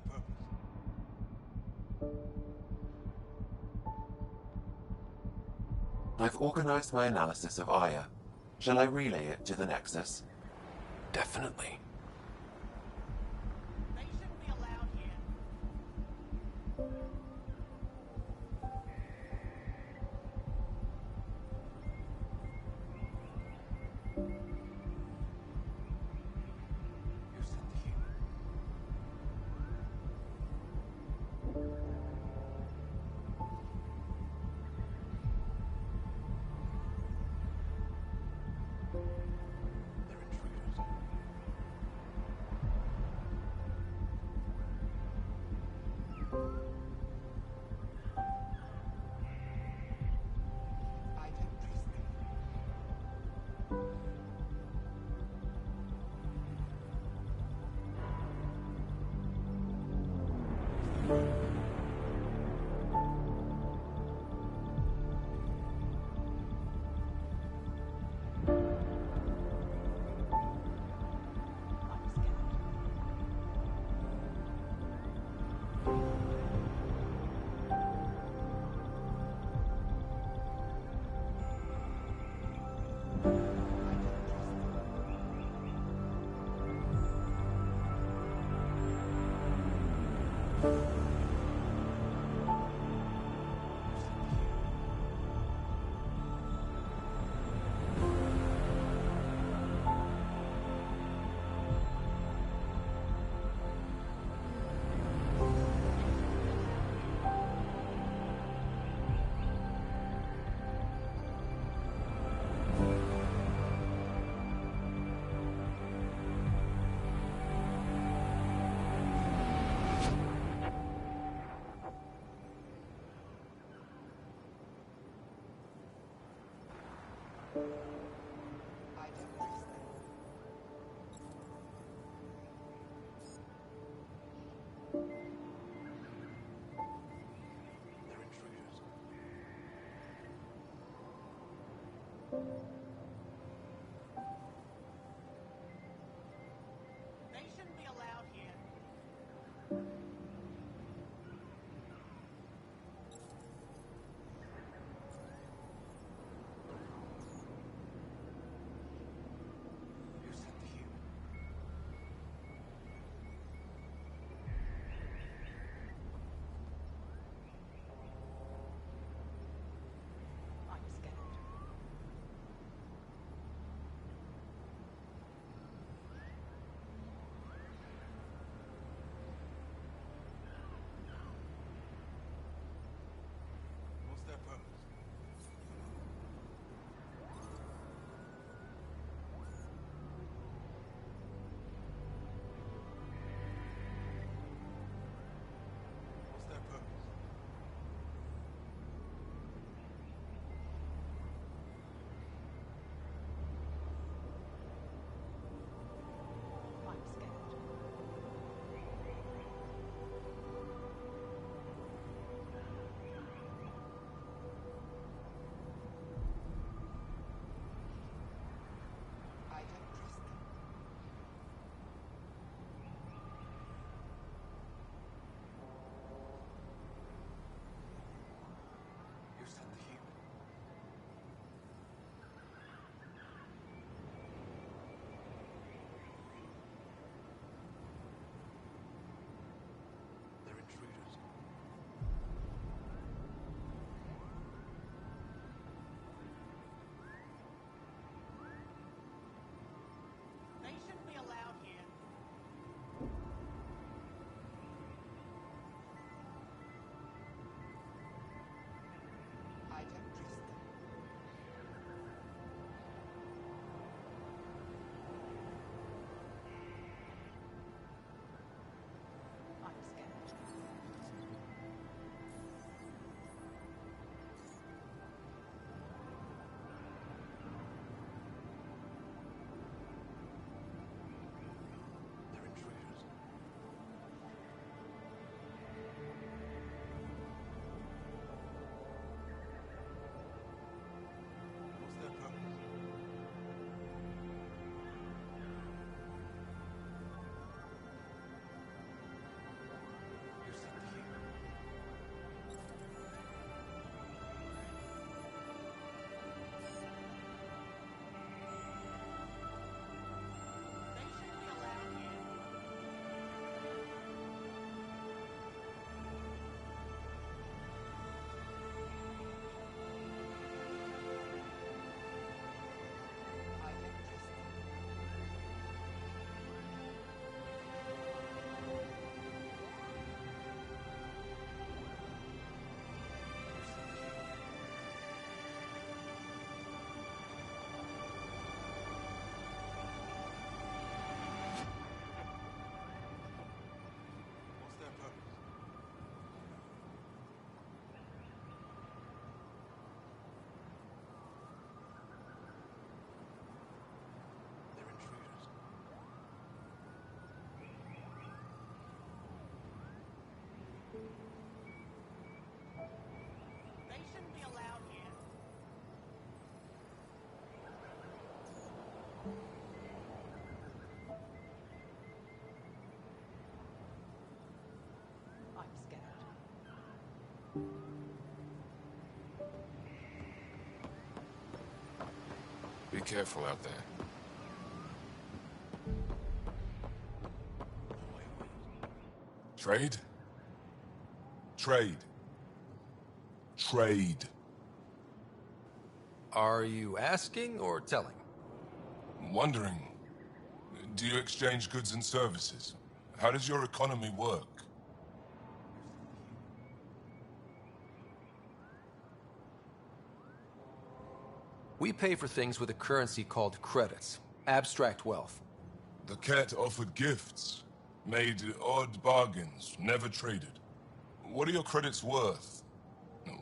purpose. I've organized my analysis of Aya. Shall I relay it to the Nexus? Definitely. They shouldn't be allowed here. You sent the human. They're intruders. I didn't trust them. I'm scared. I didn't trust them. You sent the human. I didn't trust them. They're intruders. They shouldn't be allowed here. You sent the human. I'm scared. careful out there. Trade? Trade. Trade. Are you asking or telling? Wondering, do you exchange goods and services? How does your economy work? We pay for things with a currency called credits. Abstract wealth. The cat offered gifts, made odd bargains, never traded. What are your credits worth?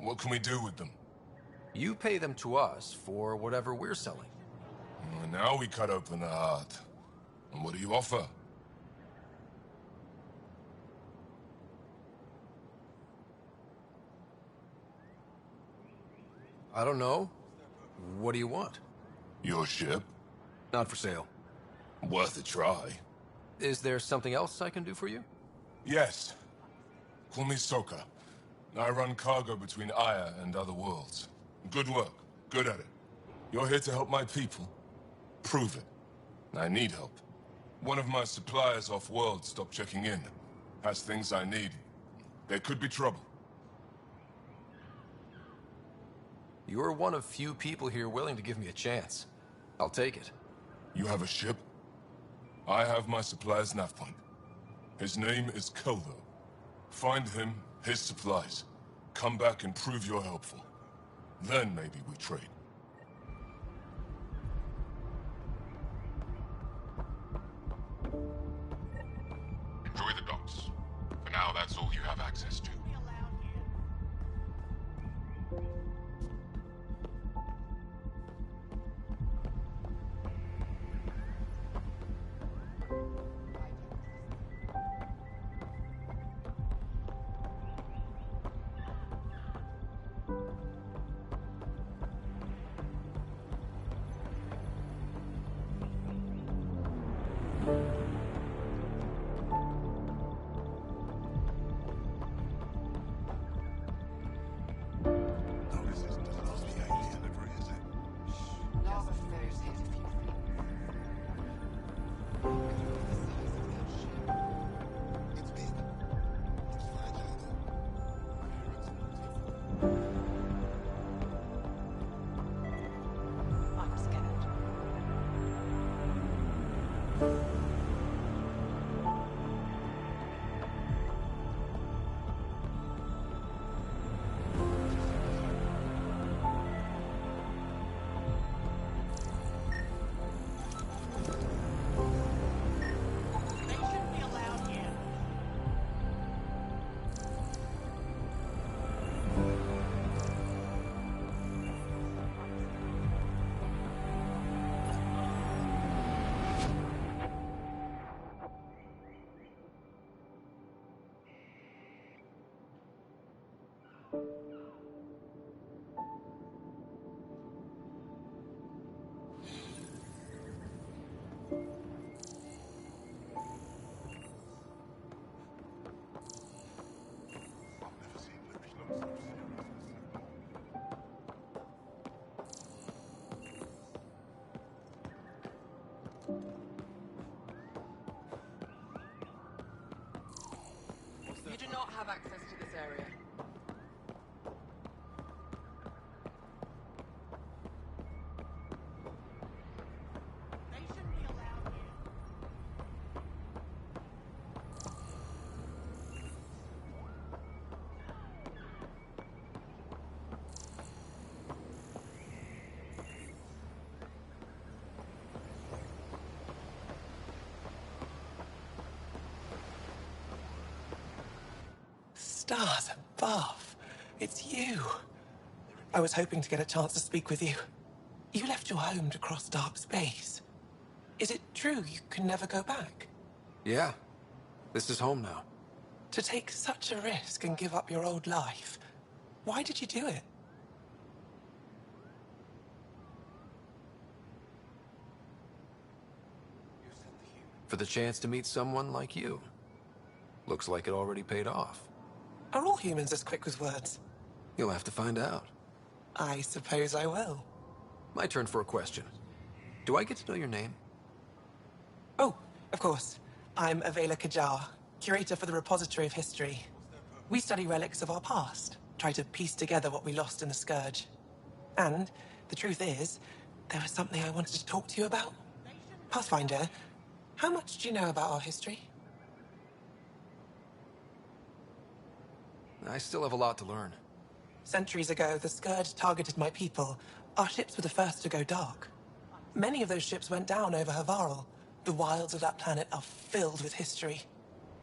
What can we do with them? You pay them to us for whatever we're selling. Now we cut open the heart. And what do you offer? I don't know. What do you want? Your ship? Not for sale. Worth a try. Is there something else I can do for you? Yes. Call me Soka. I run cargo between Aya and other worlds. Good work. Good at it. You're here to help my people? Prove it. I need help. One of my suppliers off-world stopped checking in. Has things I need. There could be trouble. You're one of few people here willing to give me a chance. I'll take it. You have a ship? I have my supplier's nav point. His name is Keldo. Find him, his supplies. Come back and prove you're helpful. Then maybe we trade. Enjoy the docks. For now, that's all you have access to. Be allowed here. Lava flows hit a few feet. Look at the size of that ship. It's big. It's fragile, though. I'm scared. They shouldn't be allowed here. I've never seen Libby look so serious. You do not have access to this area. They shouldn't be allowed here. Stars above. It's you. I was hoping to get a chance to speak with you. You left your home to cross dark space. Is it true you can never go back? Yeah. This is home now. To take such a risk and give up your old life, why did you do it? You sent the human. For the chance to meet someone like you. Looks like it already paid off. Are all humans as quick with words? You'll have to find out. I suppose I will. My turn for a question. Do I get to know your name? Oh, of course. I'm Avela Kajar, curator for the Repository of History. We study relics of our past, try to piece together what we lost in the Scourge. And the truth is, there was something I wanted to talk to you about. Pathfinder, how much do you know about our history? I still have a lot to learn. Centuries ago, the Scourge targeted my people. Our ships were the first to go dark. Many of those ships went down over Havarl. The wilds of that planet are filled with history.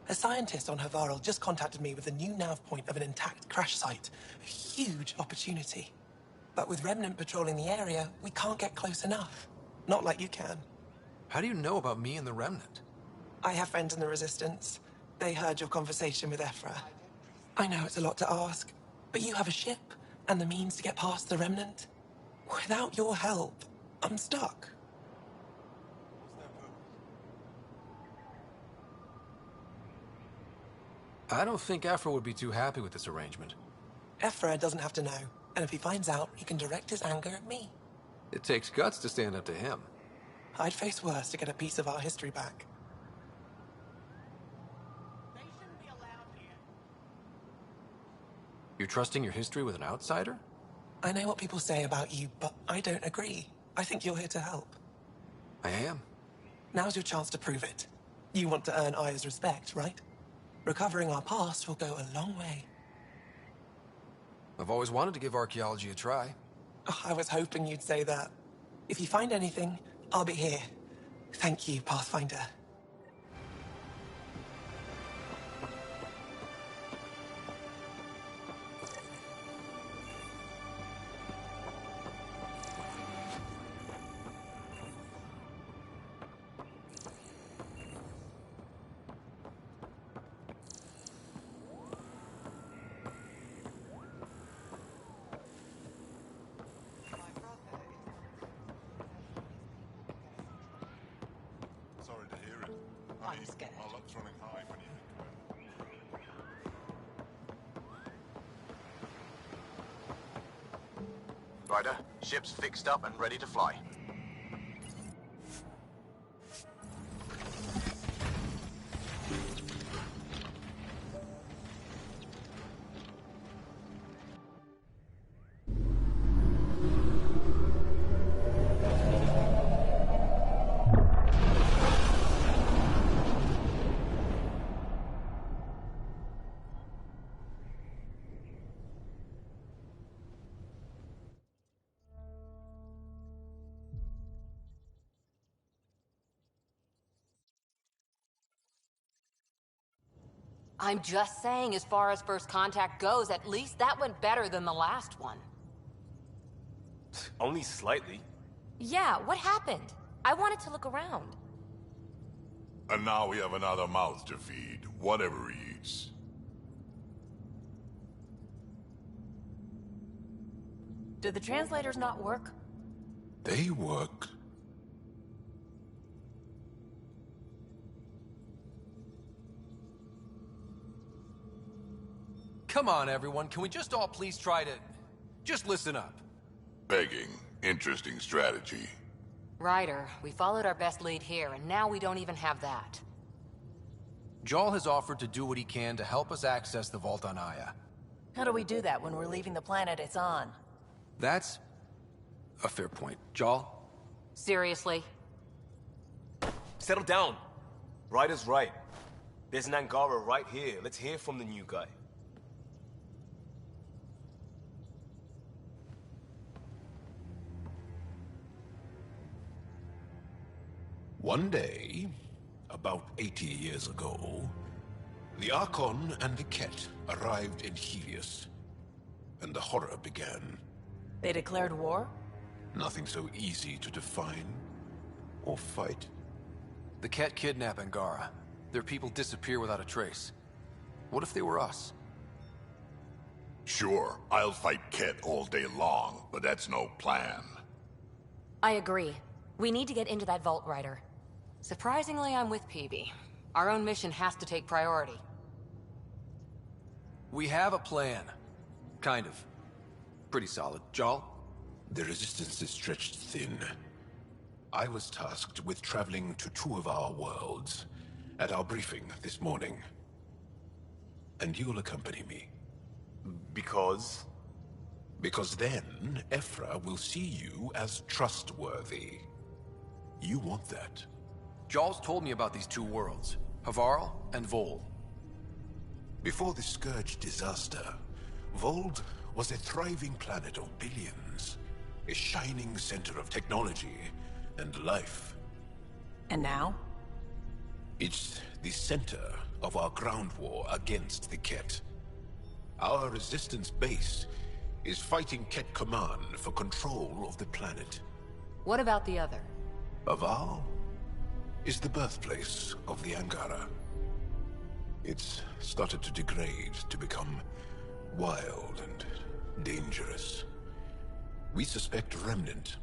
A scientist on Havarl just contacted me with a new nav point of an intact crash site. A huge opportunity. But with Remnant patrolling the area, we can't get close enough. Not like you can. How do you know about me and the Remnant? I have friends in the Resistance. They heard your conversation with Ephra. I know it's a lot to ask, but you have a ship and the means to get past the Remnant. Without your help, I'm stuck. I don't think Ephra would be too happy with this arrangement. Ephra doesn't have to know, and if he finds out, he can direct his anger at me. It takes guts to stand up to him. I'd face worse to get a piece of our history back. They shouldn't be allowed here. You're trusting your history with an outsider? I know what people say about you, but I don't agree. I think you're here to help. I am. Now's your chance to prove it. You want to earn Aya's respect, right? Recovering our past will go a long way. I've always wanted to give archaeology a try. Oh, I was hoping you'd say that. If you find anything, I'll be here. Thank you, Pathfinder. Sorry to hear it. I'm scared. My luck's running high when you think about it. Ryder, ship's fixed up and ready to fly. I'm just saying, as far as first contact goes, at least that went better than the last one. Only slightly. Yeah, what happened? I wanted to look around. And now we have another mouth to feed, whatever he eats. Do the translators not work? They work. Come on, everyone. Can we just all please try to... just listen up? Begging. Interesting strategy. Ryder, we followed our best lead here, and now we don't even have that. Jarl has offered to do what he can to help us access the vault on Aya. How do we do that when we're leaving the planet it's on? That's a fair point. Jarl? Seriously? Settle down. Ryder's right. There's an Angara right here. Let's hear from the new guy. One day, about 80 years ago, the Archon and the Ket arrived in Helios, and the horror began. They declared war? Nothing so easy to define or fight. The Ket kidnap Angara. Their people disappear without a trace. What if they were us? Sure, I'll fight Ket all day long, but that's no plan. I agree. We need to get into that vault, Ryder. Surprisingly, I'm with PB. Our own mission has to take priority. We have a plan. Kind of. Pretty solid. Jarl? The resistance is stretched thin. I was tasked with traveling to two of our worlds at our briefing this morning. And you'll accompany me. Because? Because then, Ephra will see you as trustworthy. You want that. Jarl's told me about these two worlds, Havarl and Vol. Before the Scourge disaster, Vold was a thriving planet of billions. A shining center of technology and life. And now? It's the center of our ground war against the Ket. Our resistance base is fighting Ket Command for control of the planet. What about the other? Aval is the birthplace of the Angara. It's started to degrade, to become wild and dangerous. We suspect Remnant.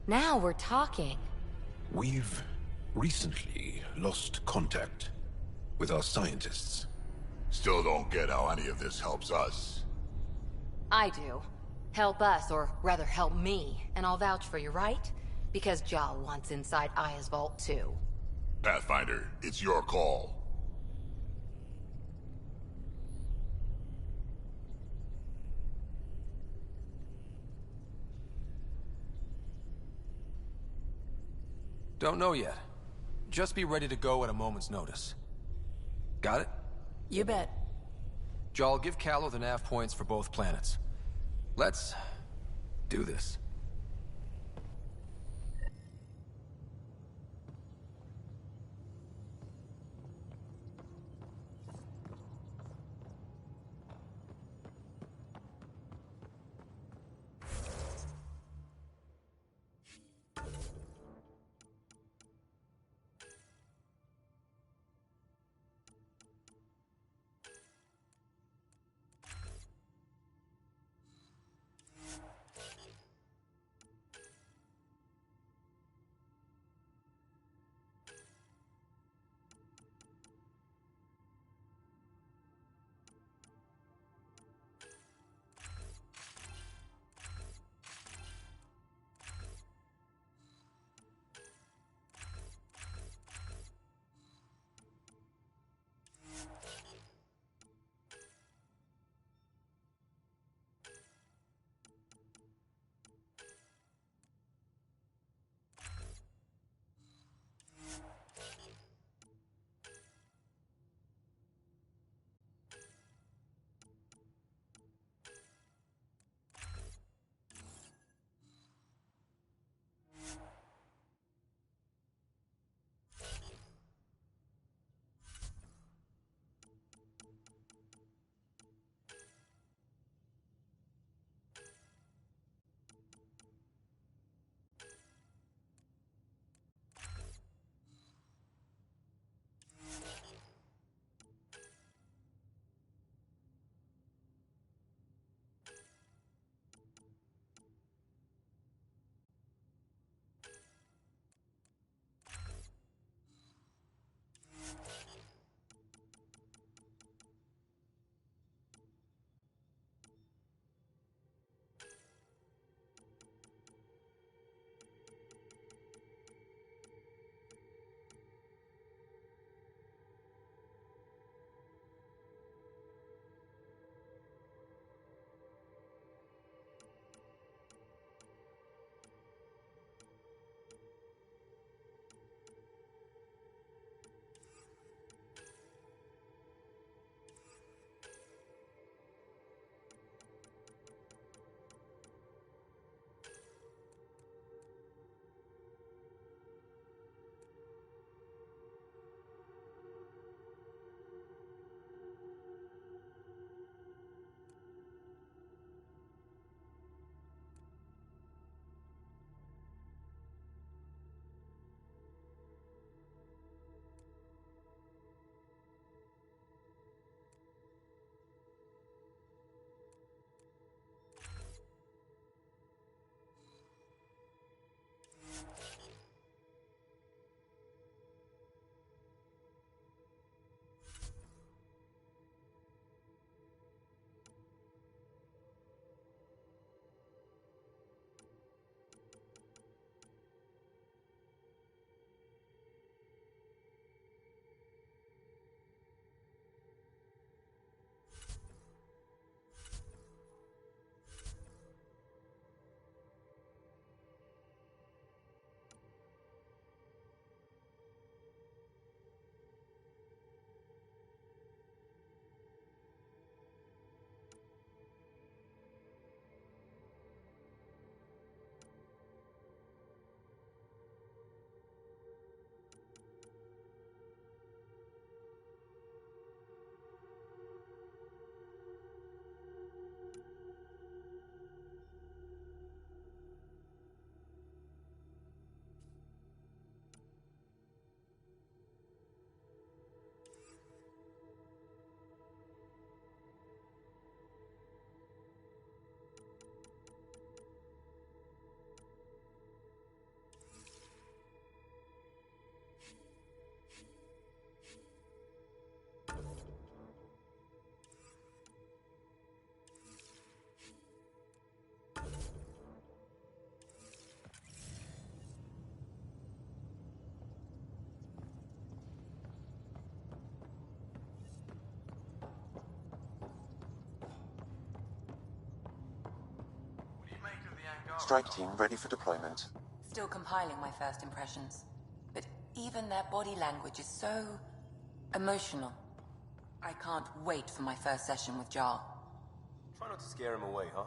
Now we're talking. We've recently lost contact with our scientists. Still don't get how any of this helps us. I do. Help us, or rather help me, and I'll vouch for you, right? Because Jarl wants inside Aya's vault too. Pathfinder, it's your call. Don't know yet. Just be ready to go at a moment's notice. Got it? You bet. Jarl, give Callow the nav points for both planets. Let's do this. Strike team ready for deployment. Still compiling my first impressions. But even their body language is so... emotional. I can't wait for my first session with Jar. Try not to scare him away, huh?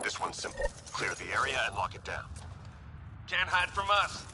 This one's simple. Clear the area and lock it down. Can't hide from us.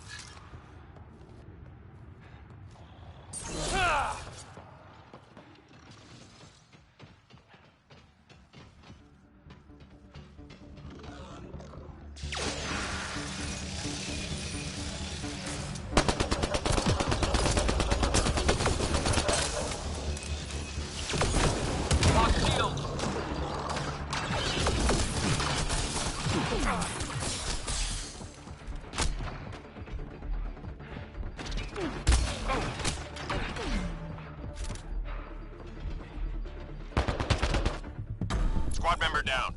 Squad member down.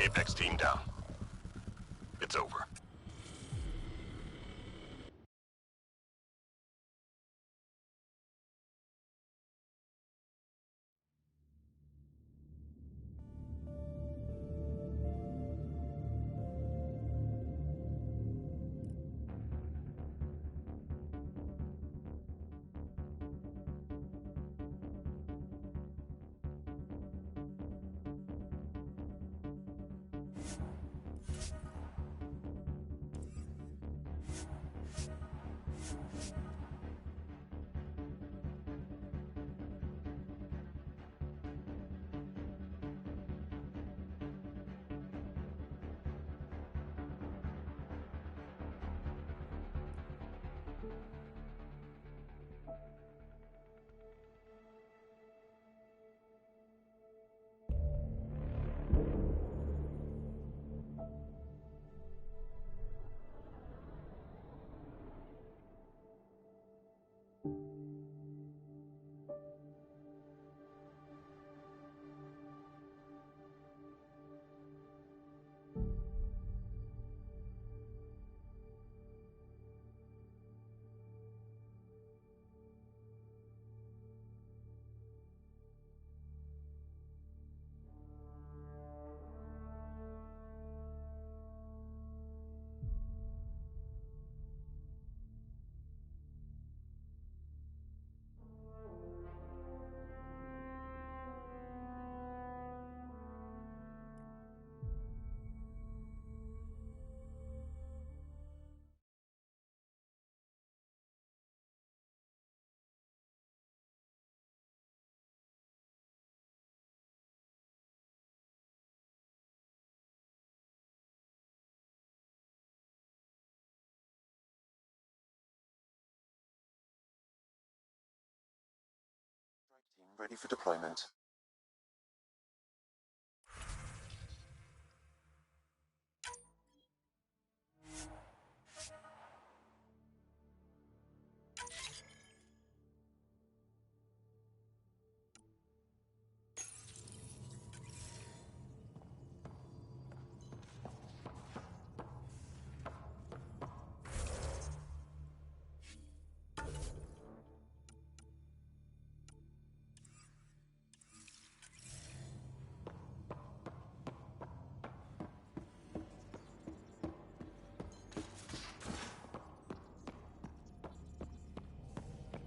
Apex team down. It's over. Team ready for deployment.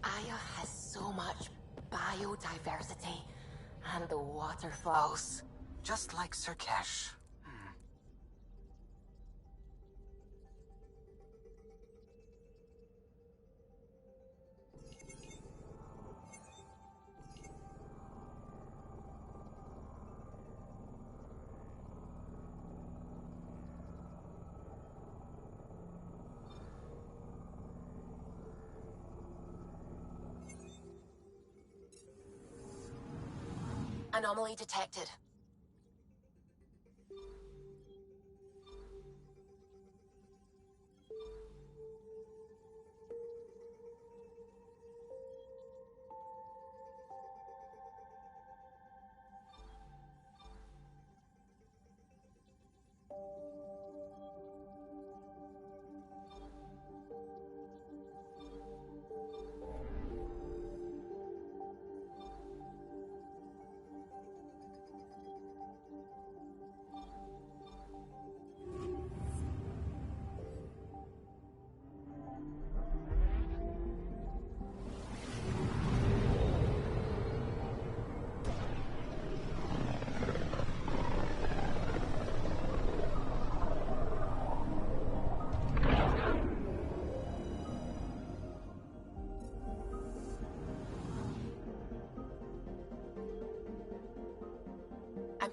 Aya has so much biodiversity, and the waterfalls, just like Surkesh. Anomaly detected.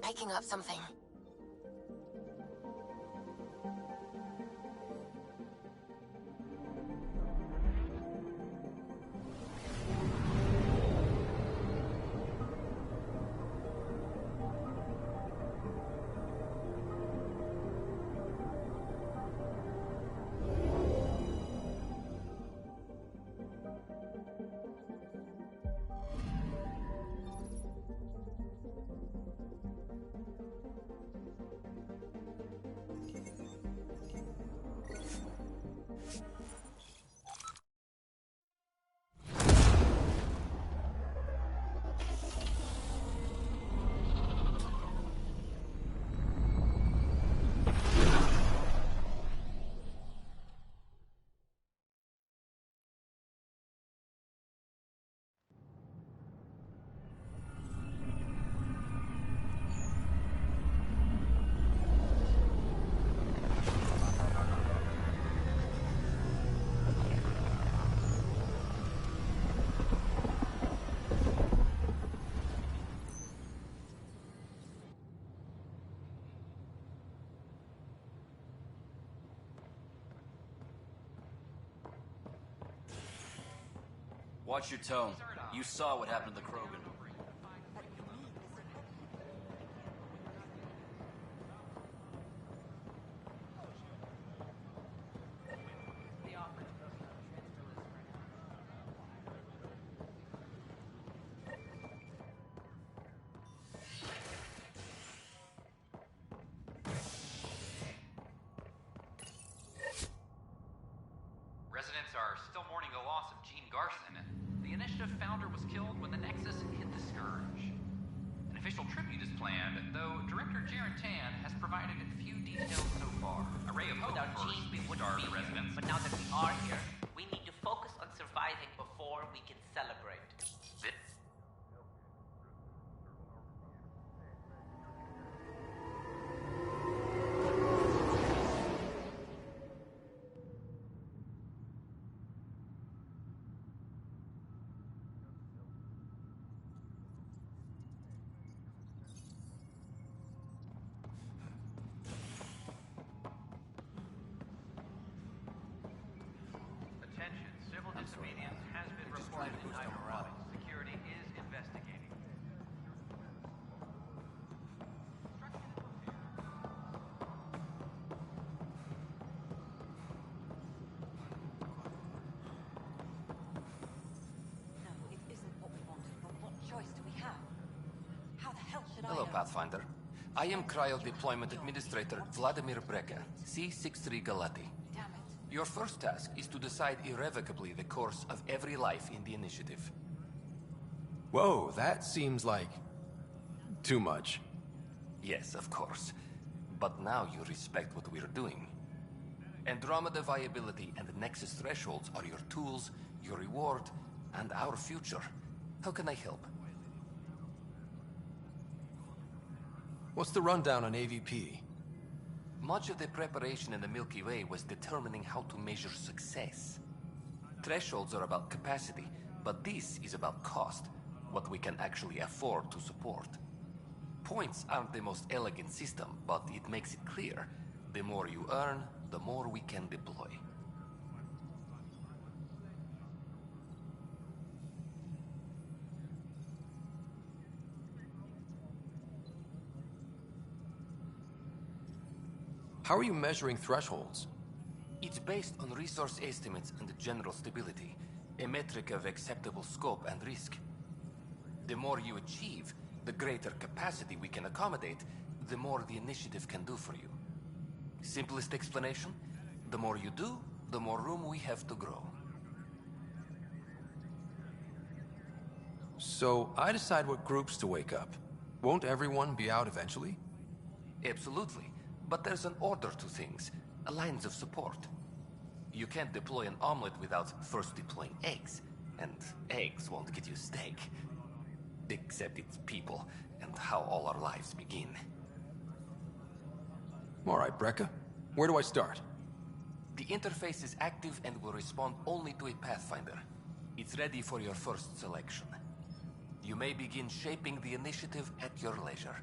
picking up something. Watch your tone. You saw what happened to the Krogan. Residents are still mourning the loss of Gene Garson. The Initiative founder was killed when the Nexus hit the Scourge. An official tribute is planned, though Director Jaren Tan has provided few details so far. A ray of hope Without for Gene, we wouldn't starved be here. residents. But now that we are here, we need to focus on surviving before we can celebrate. Attention, civil disobedience has been reported in Hyderabad. Security is investigating. No, it isn't what we wanted, but what choice do we have? How the hell should Hello, I know? Pathfinder. I am Cryo Deployment Administrator Vladimir Breka, C-63 Galati. Damn it. Your first task is to decide irrevocably the course of every life in the Initiative. Whoa, that seems like... too much. Yes, of course. But now you respect what we're doing. Andromeda viability and the Nexus thresholds are your tools, your reward, and our future. How can I help? What's the rundown on AVP? Much of the preparation in the Milky Way was determining how to measure success. Thresholds are about capacity, but this is about cost, what we can actually afford to support. Points aren't the most elegant system, but it makes it clear. The more you earn, the more we can deploy. How are you measuring thresholds? It's based on resource estimates and general stability, a metric of acceptable scope and risk. The more you achieve, the greater capacity we can accommodate, the more the Initiative can do for you. Simplest explanation, the more you do, the more room we have to grow. So, I decide what groups to wake up. Won't everyone be out eventually? Absolutely. But there's an order to things, lines of support. You can't deploy an omelet without first deploying eggs, and eggs won't get you steak. Except it's people, and how all our lives begin. Alright, Breka. Where do I start? The interface is active and will respond only to a Pathfinder. It's ready for your first selection. You may begin shaping the Initiative at your leisure.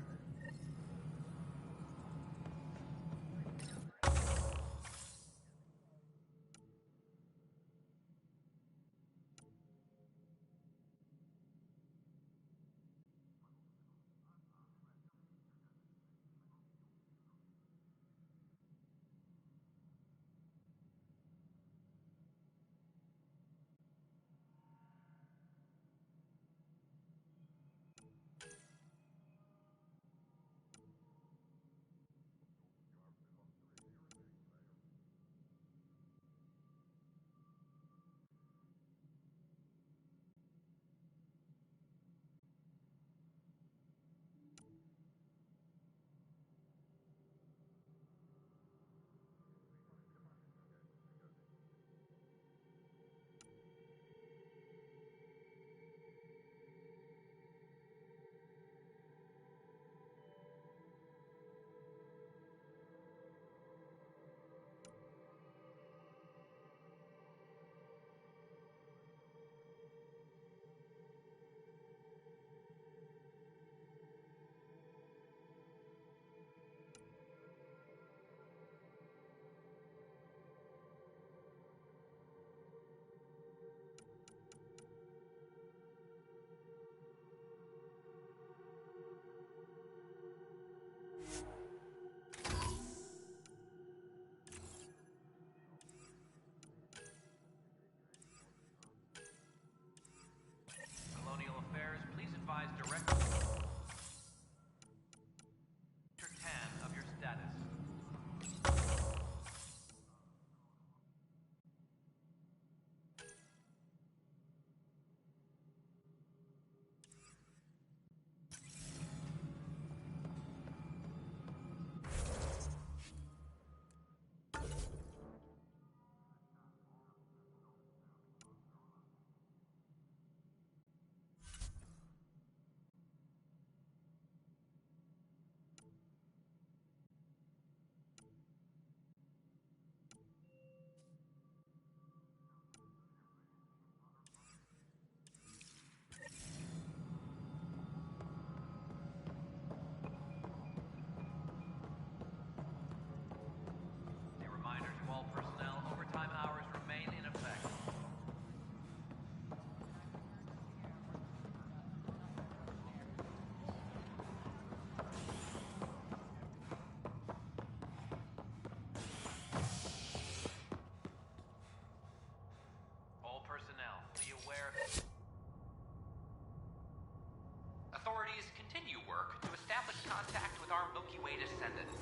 Way descendants.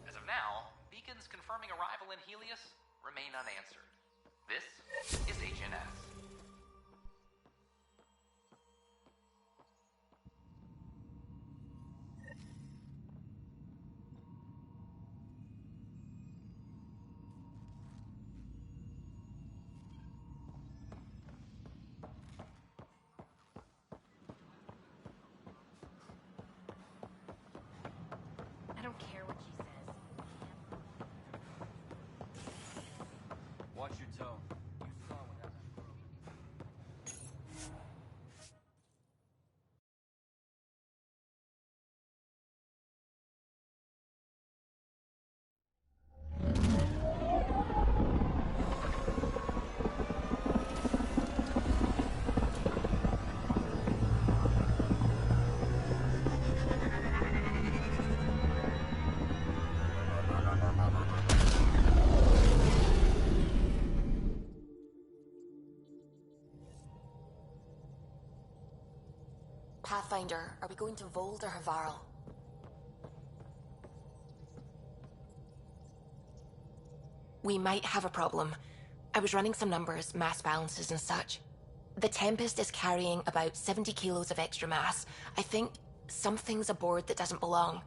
As of now, beacons confirming arrival in Helios remain unanswered. This is HNS. I don't care what she says. Watch your tone. You saw what happened. Pathfinder, are we going to Vold or Havarl? We might have a problem. I was running some numbers, mass balances and such. The Tempest is carrying about 70 kilos of extra mass. I think something's aboard that doesn't belong.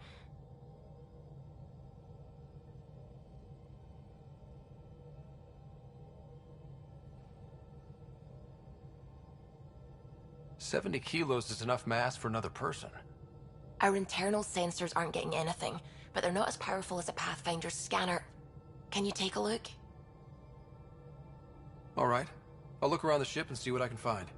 "70 kilos is enough mass for another person." Our internal sensors aren't getting anything, but they're not as powerful as a Pathfinder's scanner. Can you take a look? All right. I'll look around the ship and see what I can find.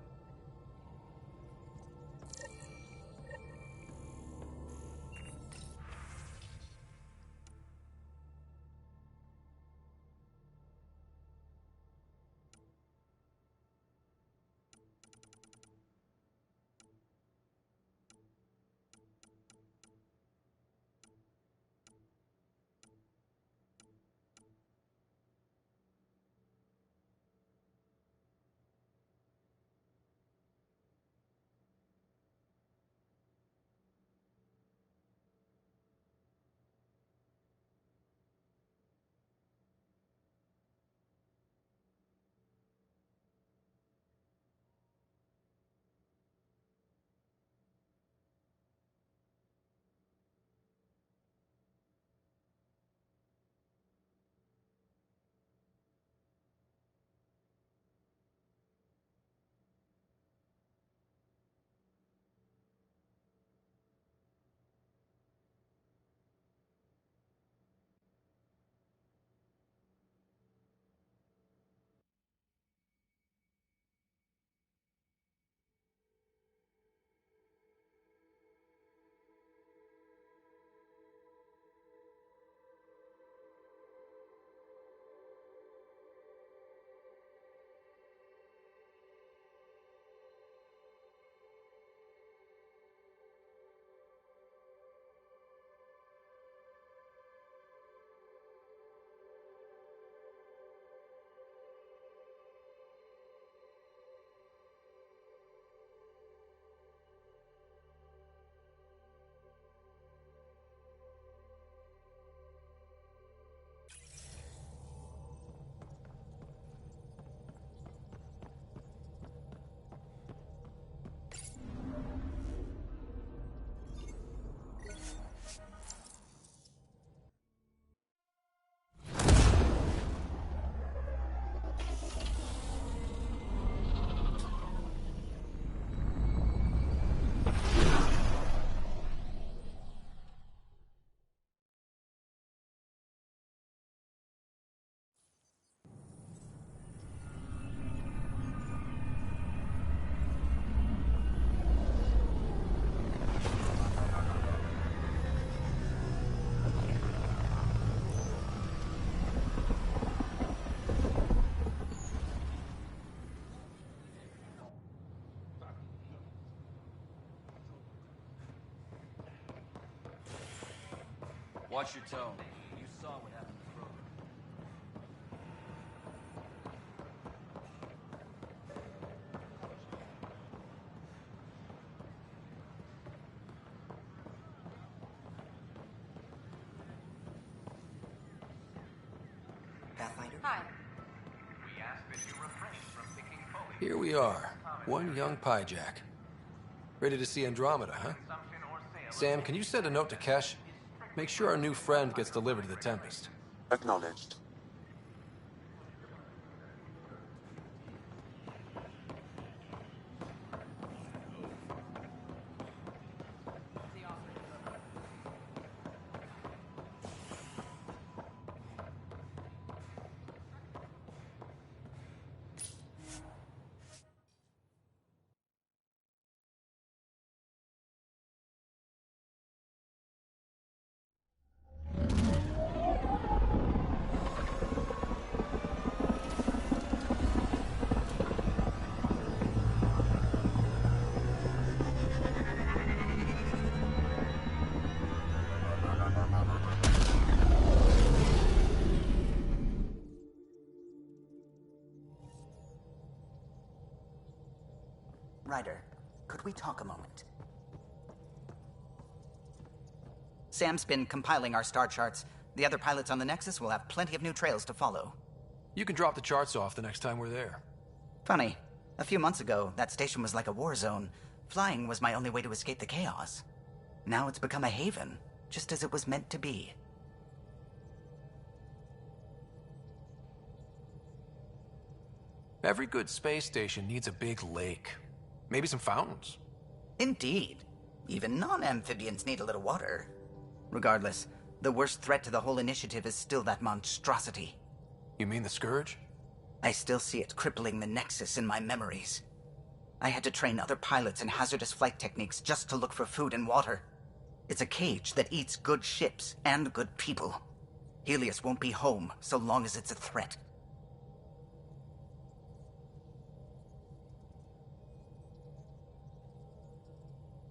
Watch your tone. You saw what happened to Kroger. Hi. We ask that you refrain from picking foliage. Here we are, one young piejack. Ready to see Andromeda, huh? Sam, can you send a note to Kesh? Make sure our new friend gets delivered to the Tempest. Acknowledged. Ryder, could we talk a moment? Sam's been compiling our star charts. The other pilots on the Nexus will have plenty of new trails to follow. You can drop the charts off the next time we're there. Funny. A few months ago, that station was like a war zone. Flying was my only way to escape the chaos. Now it's become a haven, just as it was meant to be. Every good space station needs a big lake. Maybe some fountains. Indeed. Even non-amphibians need a little water. Regardless, the worst threat to the whole initiative is still that monstrosity. You mean the Scourge? I still see it crippling the Nexus in my memories. I had to train other pilots in hazardous flight techniques just to look for food and water. It's a cage that eats good ships and good people. Helios won't be home so long as it's a threat.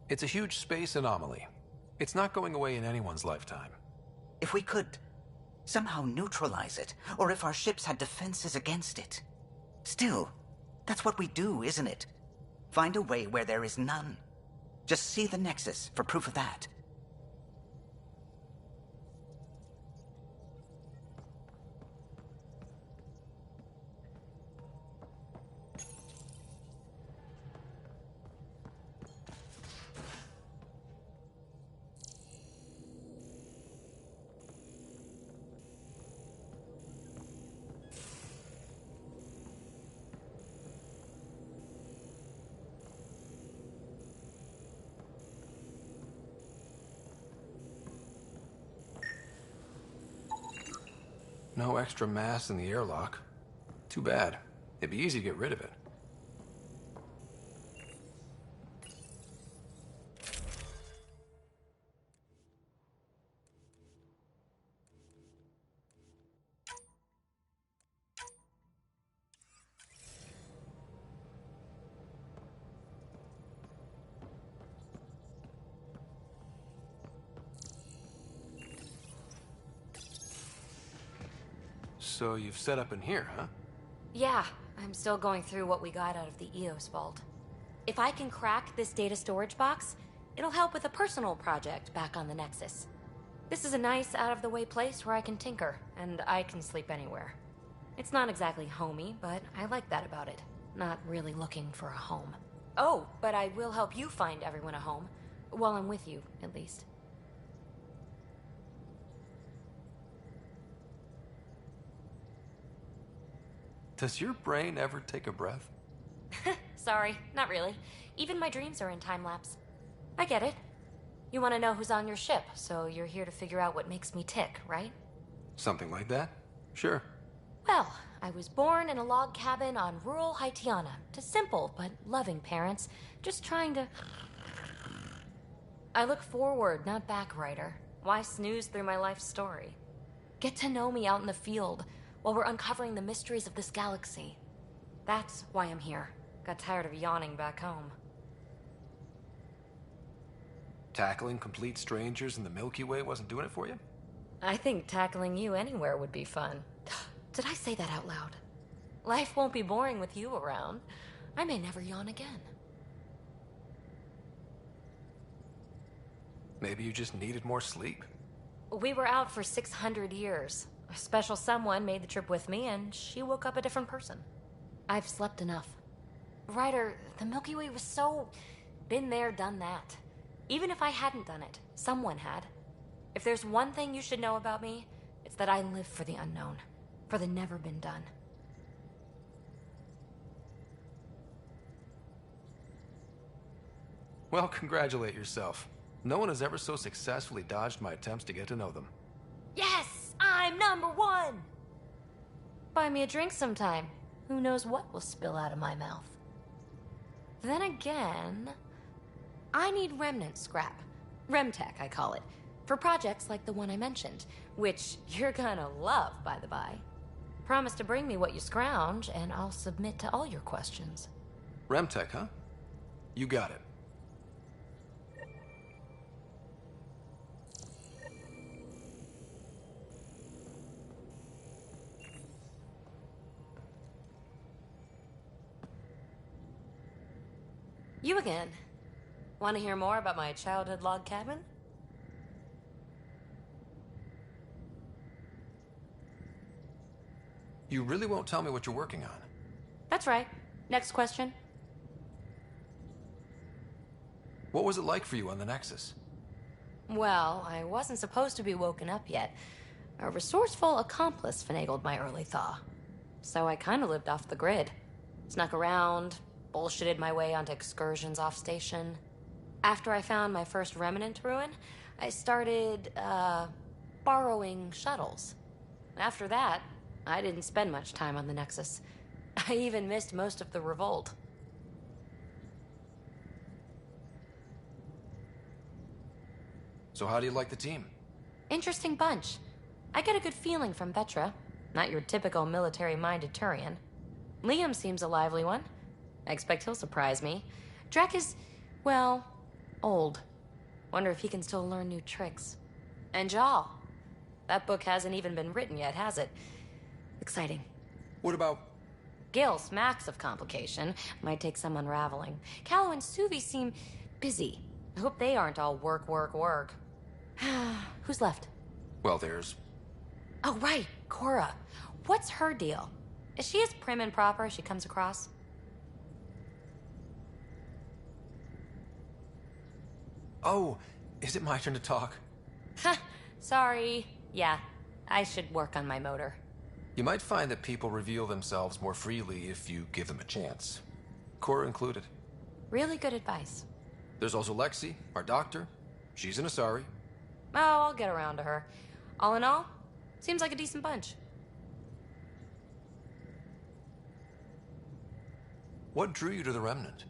It's a huge space anomaly. It's not going away in anyone's lifetime. If we could somehow neutralize it, or if our ships had defenses against it. Still, that's what we do, isn't it? Find a way where there is none. Just see the Nexus for proof of that. No extra mass in the airlock. Too bad. It'd be easy to get rid of it. So you've set up in here, huh? Yeah, I'm still going through what we got out of the EOS vault. If I can crack this data storage box, it'll help with a personal project back on the Nexus. This is a nice, out-of-the-way place where I can tinker, and I can sleep anywhere. It's not exactly homey, but I like that about it. Not really looking for a home. Oh, but I will help you find everyone a home. While I'm with you, at least. Does your brain ever take a breath? Sorry, not really. Even my dreams are in time-lapse. I get it. You want to know who's on your ship, so you're here to figure out what makes me tick, right? Something like that? Sure. Well, I was born in a log cabin on rural Haitiana to simple but loving parents, just trying to... I look forward, not back, Ryder. Why snooze through my life story? Get to know me out in the field, while we're uncovering the mysteries of this galaxy. That's why I'm here. Got tired of yawning back home. Tackling complete strangers in the Milky Way wasn't doing it for you? I think tackling you anywhere would be fun. Did I say that out loud? Life won't be boring with you around. I may never yawn again. Maybe you just needed more sleep. We were out for 600 years. A special someone made the trip with me, and she woke up a different person. I've slept enough. Ryder, the Milky Way was so... been there, done that. Even if I hadn't done it, someone had. If there's one thing you should know about me, it's that I live for the unknown. For the never been done. Well, congratulate yourself. No one has ever so successfully dodged my attempts to get to know them. Yes! I'm #1! Buy me a drink sometime. Who knows what will spill out of my mouth. Then again, I need remnant scrap. Remtech, I call it. For projects like the one I mentioned, which you're gonna love, by the by. Promise to bring me what you scrounge, and I'll submit to all your questions. Remtech, huh? You got it. You again. Want to hear more about my childhood log cabin? You really won't tell me what you're working on? That's right. Next question. What was it like for you on the Nexus? Well, I wasn't supposed to be woken up yet. A resourceful accomplice finagled my early thaw. So I kind of lived off the grid. Snuck around, bullshitted my way onto excursions off station. After I found my first remnant ruin, I started, borrowing shuttles. After that, I didn't spend much time on the Nexus. I even missed most of the revolt. So how do you like the team? Interesting bunch. I get a good feeling from Vetra. Not your typical military-minded Turian. Liam seems a lively one. I expect he'll surprise me. Drek is, well, old. Wonder if he can still learn new tricks. And Jal. That book hasn't even been written yet, has it? Exciting. What about... Gil smacks of complication. Might take some unraveling. Callow and Suvi seem busy. I hope they aren't all work, work, work. Who's left? Well, there's... Oh, right. Cora. What's her deal? Is she as prim and proper as she comes across? Oh, is it my turn to talk? Sorry. Yeah, I should work on my motor. You might find that people reveal themselves more freely if you give them a chance. Cora included. Really good advice. There's also Lexi, our doctor. She's an Asari. Oh, I'll get around to her. All in all, seems like a decent bunch. What drew you to the Remnant?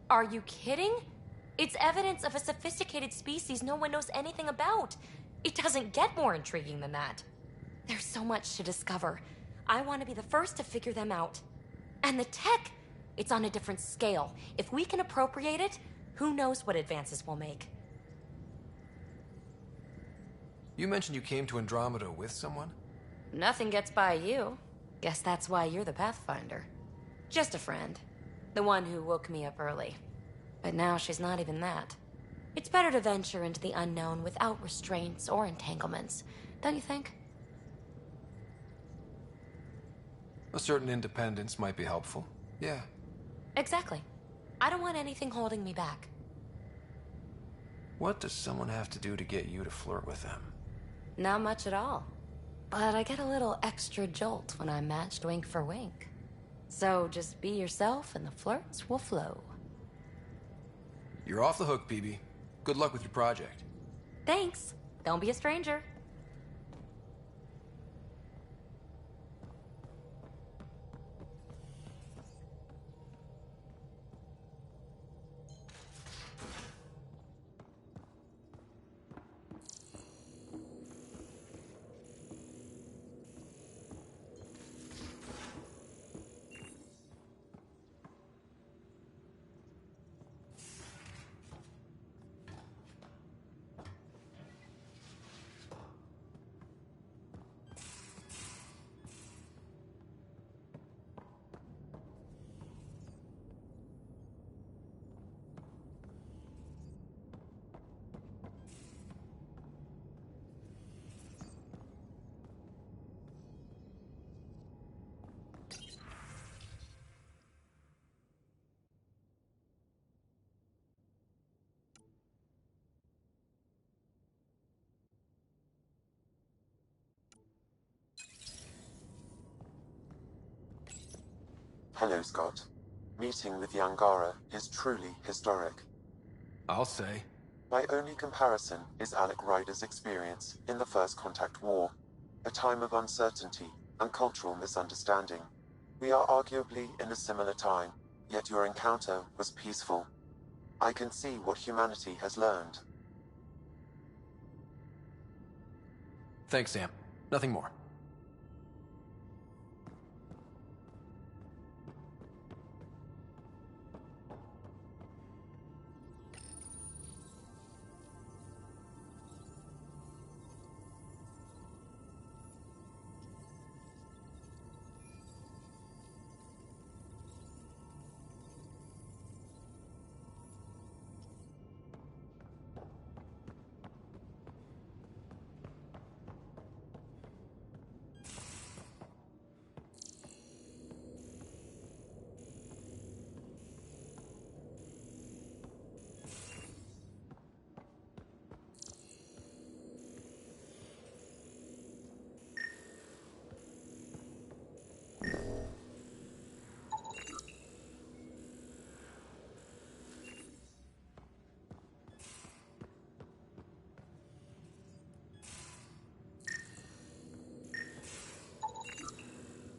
Are you kidding? It's evidence of a sophisticated species no one knows anything about. It doesn't get more intriguing than that. There's so much to discover. I want to be the first to figure them out. And the tech, it's on a different scale. If we can appropriate it, who knows what advances we'll make. You mentioned you came to Andromeda with someone? Nothing gets by you. Guess that's why you're the Pathfinder. Just a friend. The one who woke me up early. But now she's not even that. It's better to venture into the unknown without restraints or entanglements, don't you think? A certain independence might be helpful. Yeah. Exactly. I don't want anything holding me back. What does someone have to do to get you to flirt with them? Not much at all. But I get a little extra jolt when I'm matched wink for wink. So just be yourself and the flirts will flow. You're off the hook, PB. Good luck with your project. Thanks. Don't be a stranger. Hello, Scott. Meeting with the Angara is truly historic. I'll say. My only comparison is Alec Ryder's experience in the First Contact War, a time of uncertainty and cultural misunderstanding. We are arguably in a similar time, yet your encounter was peaceful. I can see what humanity has learned. Thanks, Sam. Nothing more.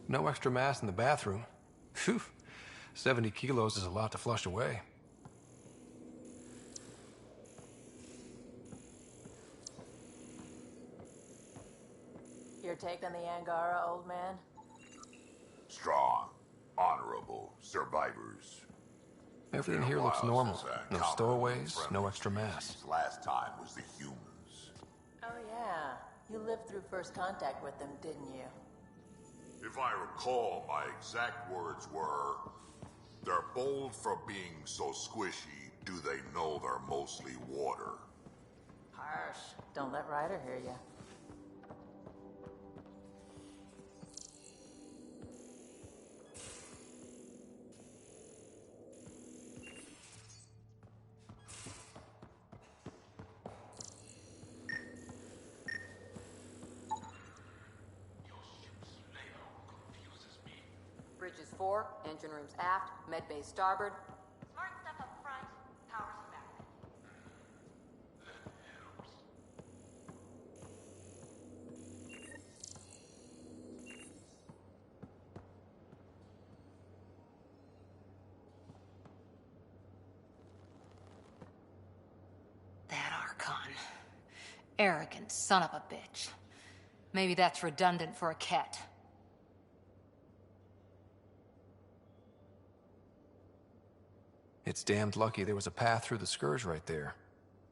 No extra mass in the bathroom. Phew. 70 kilos is a lot to flush away. Your take on the Angara, old man? Strong, honorable survivors. Everything here looks normal. No stowaways, no extra mass. Last time was the humans. Oh yeah, you lived through first contact with them, didn't you? If I recall, my exact words were, "They're bold for being so squishy, do they know they're mostly water?" Harsh. Don't let Ryder hear you. Bridges 4, engine rooms aft, med bay starboard. Smart stuff up front, powers back. That Archon. Arrogant son of a bitch. Maybe that's redundant for a cat. It's damned lucky there was a path through the Scourge right there.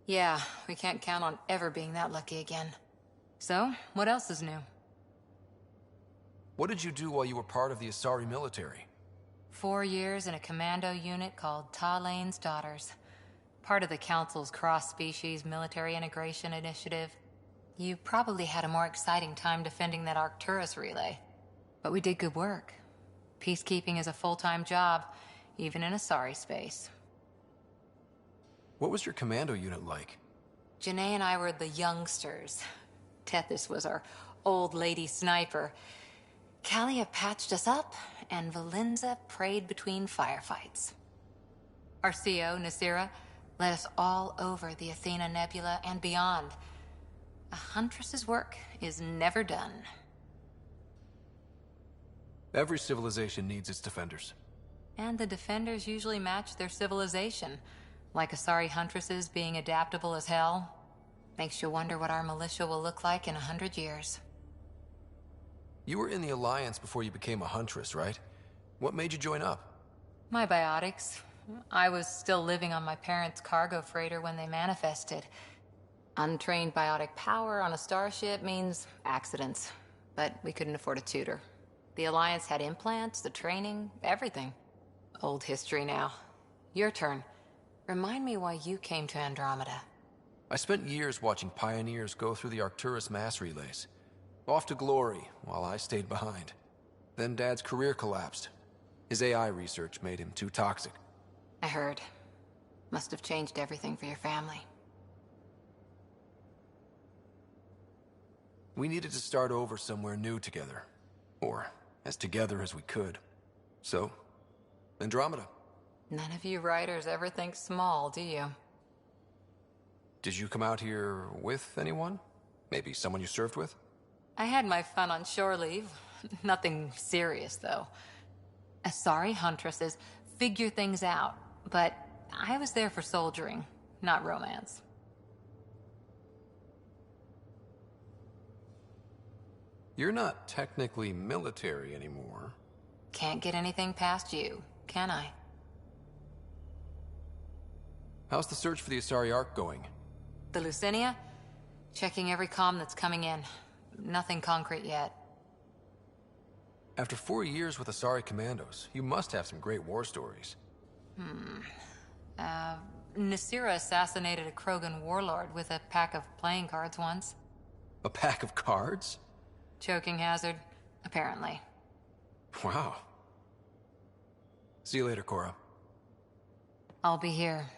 Yeah, we can't count on ever being that lucky again. So, what else is new? What did you do while you were part of the Asari military? 4 years in a commando unit called Talane's Daughters. Part of the Council's cross-species military integration initiative. You probably had a more exciting time defending that Arcturus relay. But we did good work. Peacekeeping is a full-time job, even in Asari space. What was your commando unit like? Janae and I were the youngsters. Tethys was our old lady sniper. Kalia patched us up, and Valenza prayed between firefights. Our CO, Nasira, led us all over the Athena Nebula and beyond. A huntress's work is never done. Every civilization needs its defenders. And the defenders usually match their civilization. Like Asari huntresses being adaptable as hell. Makes you wonder what our militia will look like in 100 years. You were in the Alliance before you became a huntress, right? What made you join up? My biotics. I was still living on my parents' cargo freighter when they manifested. Untrained biotic power on a starship means accidents. But we couldn't afford a tutor. The Alliance had implants, the training, everything. Old history now. Your turn. Remind me why you came to Andromeda. I spent years watching pioneers go through the Arcturus mass relays. Off to glory, while I stayed behind. Then Dad's career collapsed. His AI research made him too toxic. I heard. Must have changed everything for your family. We needed to start over somewhere new together. Or as together as we could. So, Andromeda. None of you writers ever think small, do you? Did you come out here with anyone? Maybe someone you served with? I had my fun on shore leave. Nothing serious, though. Asari huntresses figure things out, but I was there for soldiering, not romance. You're not technically military anymore. Can't get anything past you, can I? How's the search for the Asari Ark going? The Lucinia? Checking every comm that's coming in. Nothing concrete yet. After 4 years with Asari Commandos, you must have some great war stories. Nasira assassinated a Krogan warlord with a pack of playing cards once. A pack of cards? Choking hazard, apparently. Wow. See you later, Cora. I'll be here.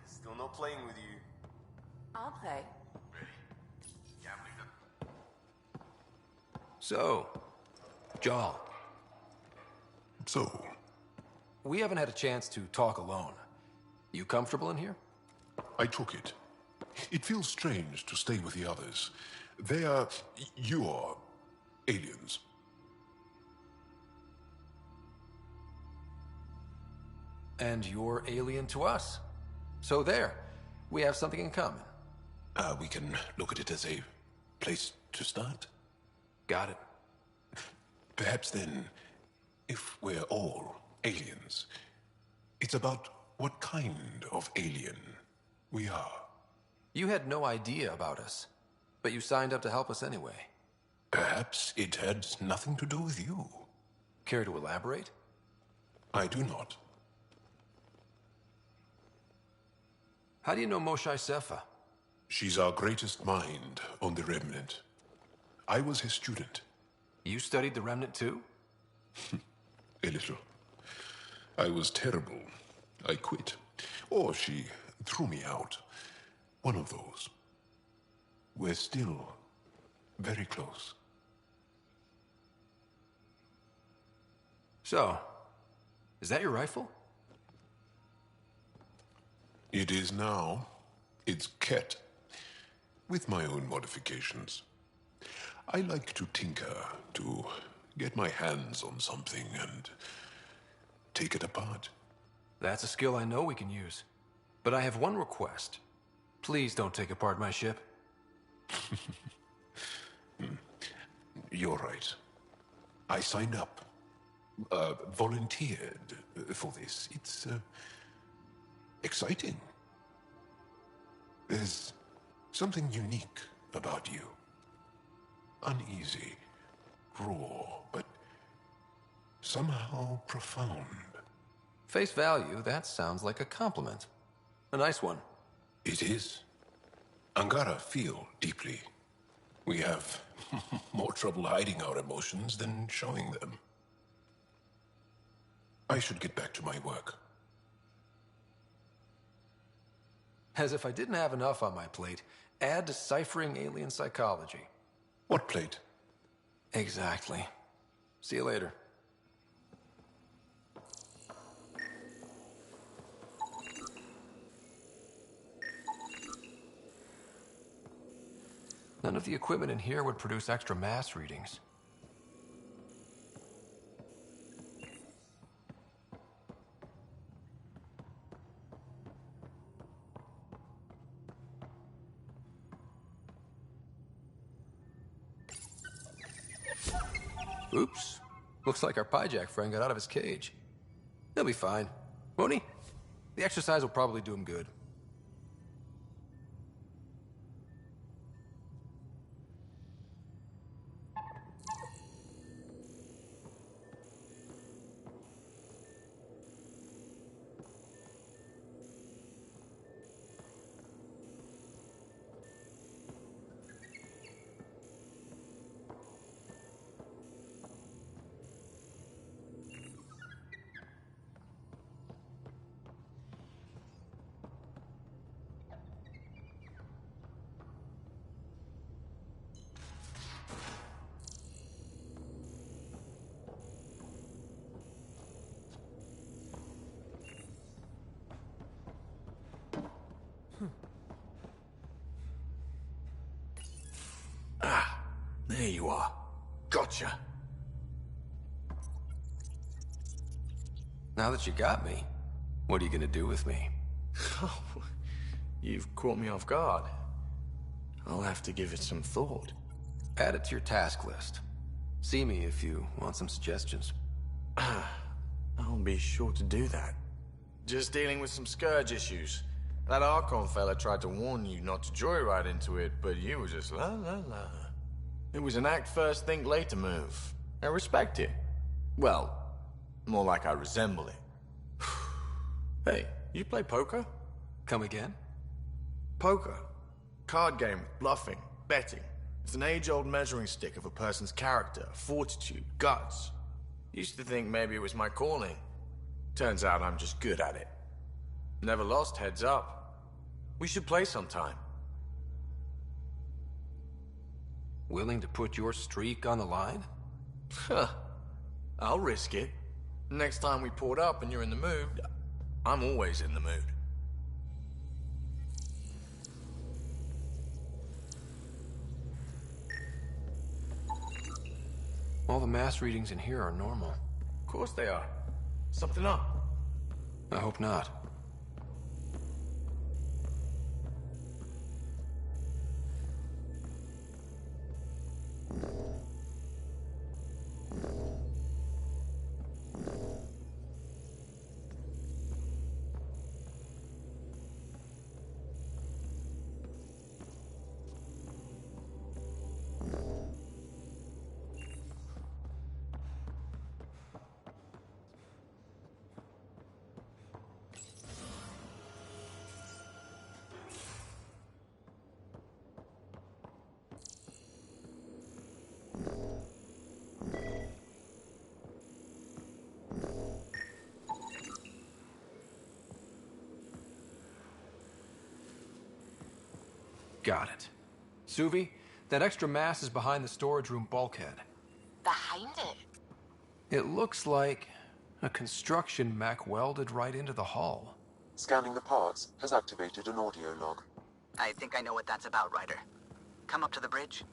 Still no playing with you. I'll play. So, Jal. So? We haven't had a chance to talk alone. You comfortable in here? I took it. It feels strange to stay with the others. You are aliens. And you're alien to us. So there, we have something in common. We can look at it as a place to start. Got it. Perhaps then, if we're all aliens, it's about what kind of alien we are. You had no idea about us, but you signed up to help us anyway. Perhaps it had nothing to do with you. Care to elaborate? I do not. How do you know Moshae Sefa? She's our greatest mind on the Remnant. I was his student. You studied the Remnant too? A little. I was terrible. I quit. Or she threw me out. One of those. We're still very close. So, is that your rifle? It is now. It's Ket, with my own modifications. I like to tinker, to get my hands on something and take it apart. That's a skill I know we can use. But I have one request. Please don't take apart my ship. You're right. I signed up. Volunteered for this. It's exciting. There's something unique about you. Uneasy, raw, but somehow profound. Face value, that sounds like a compliment. A nice one. It is. Angara feel deeply. We have more trouble hiding our emotions than showing them. I should get back to my work. As if I didn't have enough on my plate, add deciphering alien psychology. What plate? Exactly. See you later. None of the equipment in here would produce extra mass readings. Oops. Looks like our Pyjack friend got out of his cage. He'll be fine, won't he? The exercise will probably do him good. There you are. Gotcha. Now that you got me, what are you gonna do with me? You've caught me off guard. I'll have to give it some thought. Add it to your task list. See me if you want some suggestions. I'll be sure to do that. Just dealing with some scourge issues. That Archon fella tried to warn you not to joyride into it, but you were just la la la. It was an act first, think later move. I respect it. Well, more like I resemble it. Hey, you play poker? Come again? Poker. Card game with bluffing, betting. It's an age-old measuring stick of a person's character, fortitude, guts. Used to think maybe it was my calling. Turns out I'm just good at it. Never lost, heads up. We should play sometime. Willing to put your streak on the line? Huh. I'll risk it. Next time we port up and you're in the mood, I'm always in the mood. All the mass readings in here are normal. Of course they are. Something up? I hope not. Got it. Suvi, that extra mass is behind the storage room bulkhead. Behind it? It looks like a construction mech welded right into the hull. Scanning the parts has activated an audio log. I think I know what that's about, Ryder. Come up to the bridge.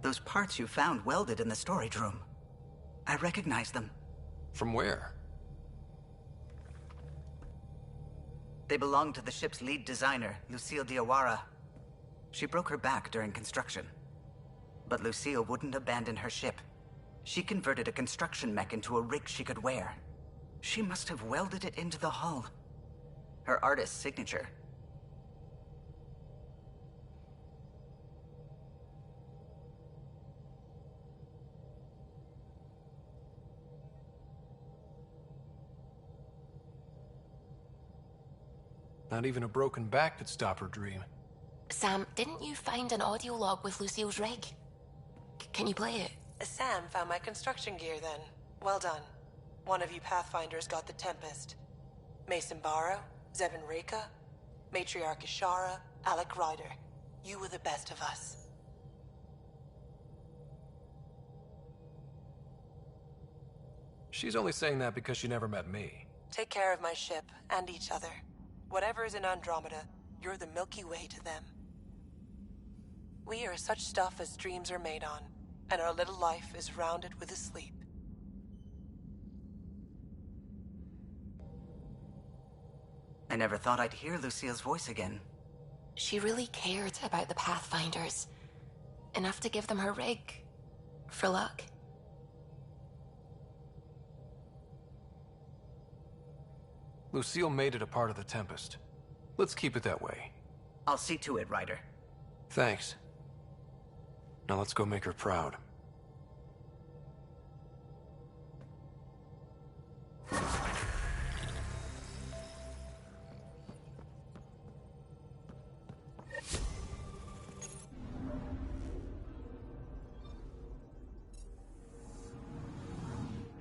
Those parts you found welded in the storage room. I recognize them. From where? They belong to the ship's lead designer, Lucille Diawara. She broke her back during construction. But Lucille wouldn't abandon her ship. She converted a construction mech into a rig she could wear. She must have welded it into the hull. Her artist's signature. Not even a broken back could stop her dream. Sam, didn't you find an audio log with Lucille's rig? Can you play it? Sam found my construction gear then. Well done. One of you Pathfinders got the Tempest. Mason Barrow, Zevin Reka, Matriarch Ishara, Alec Ryder. You were the best of us. She's only saying that because she never met me. Take care of my ship, and each other. Whatever is in Andromeda, you're the Milky Way to them. We are such stuff as dreams are made on, and our little life is rounded with a sleep. I never thought I'd hear Lucille's voice again. She really cared about the Pathfinders. Enough to give them her rig. For luck. Lucille made it a part of the Tempest. Let's keep it that way. I'll see to it, Ryder. Thanks. Now let's go make her proud.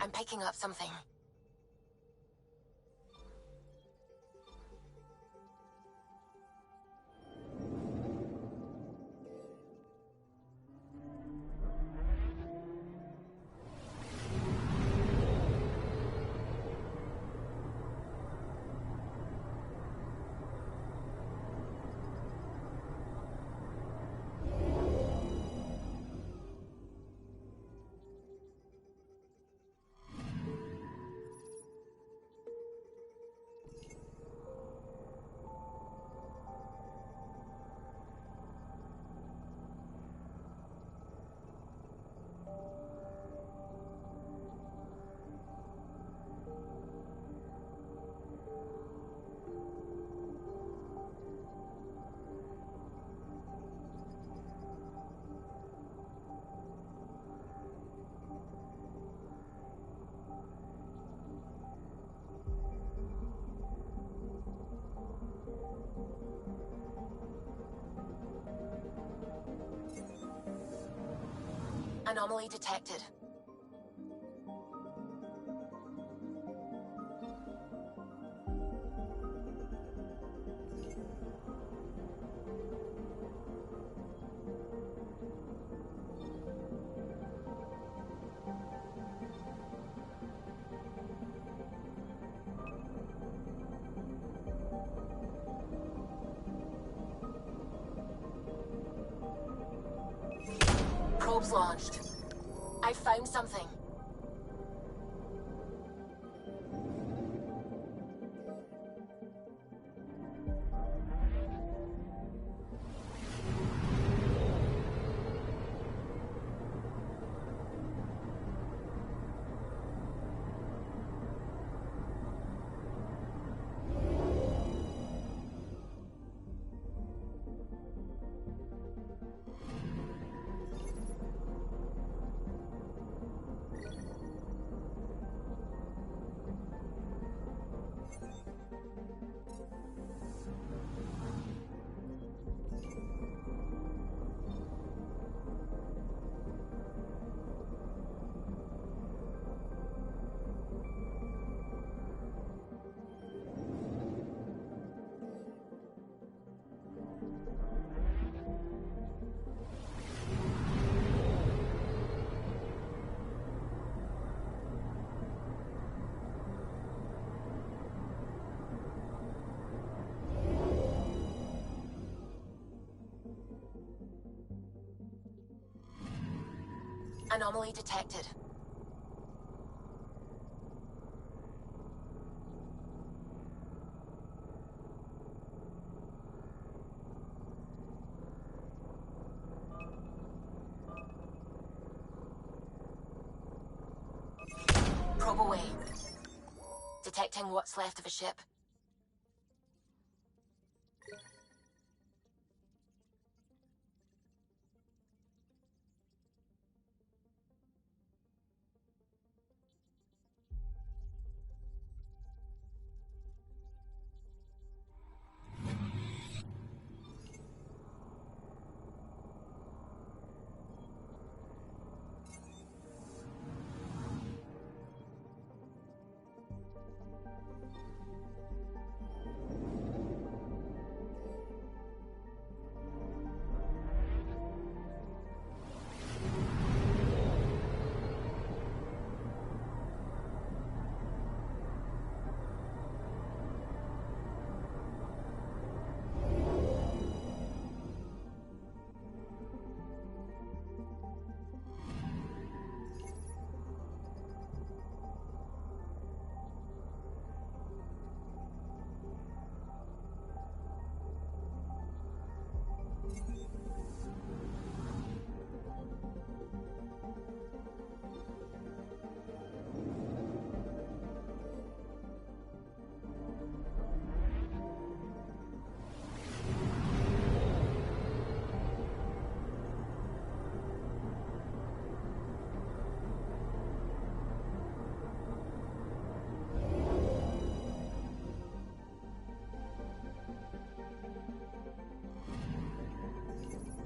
I'm picking up something. Anomaly detected. Probes launched. I found something. Anomaly detected. detecting what's left of a ship.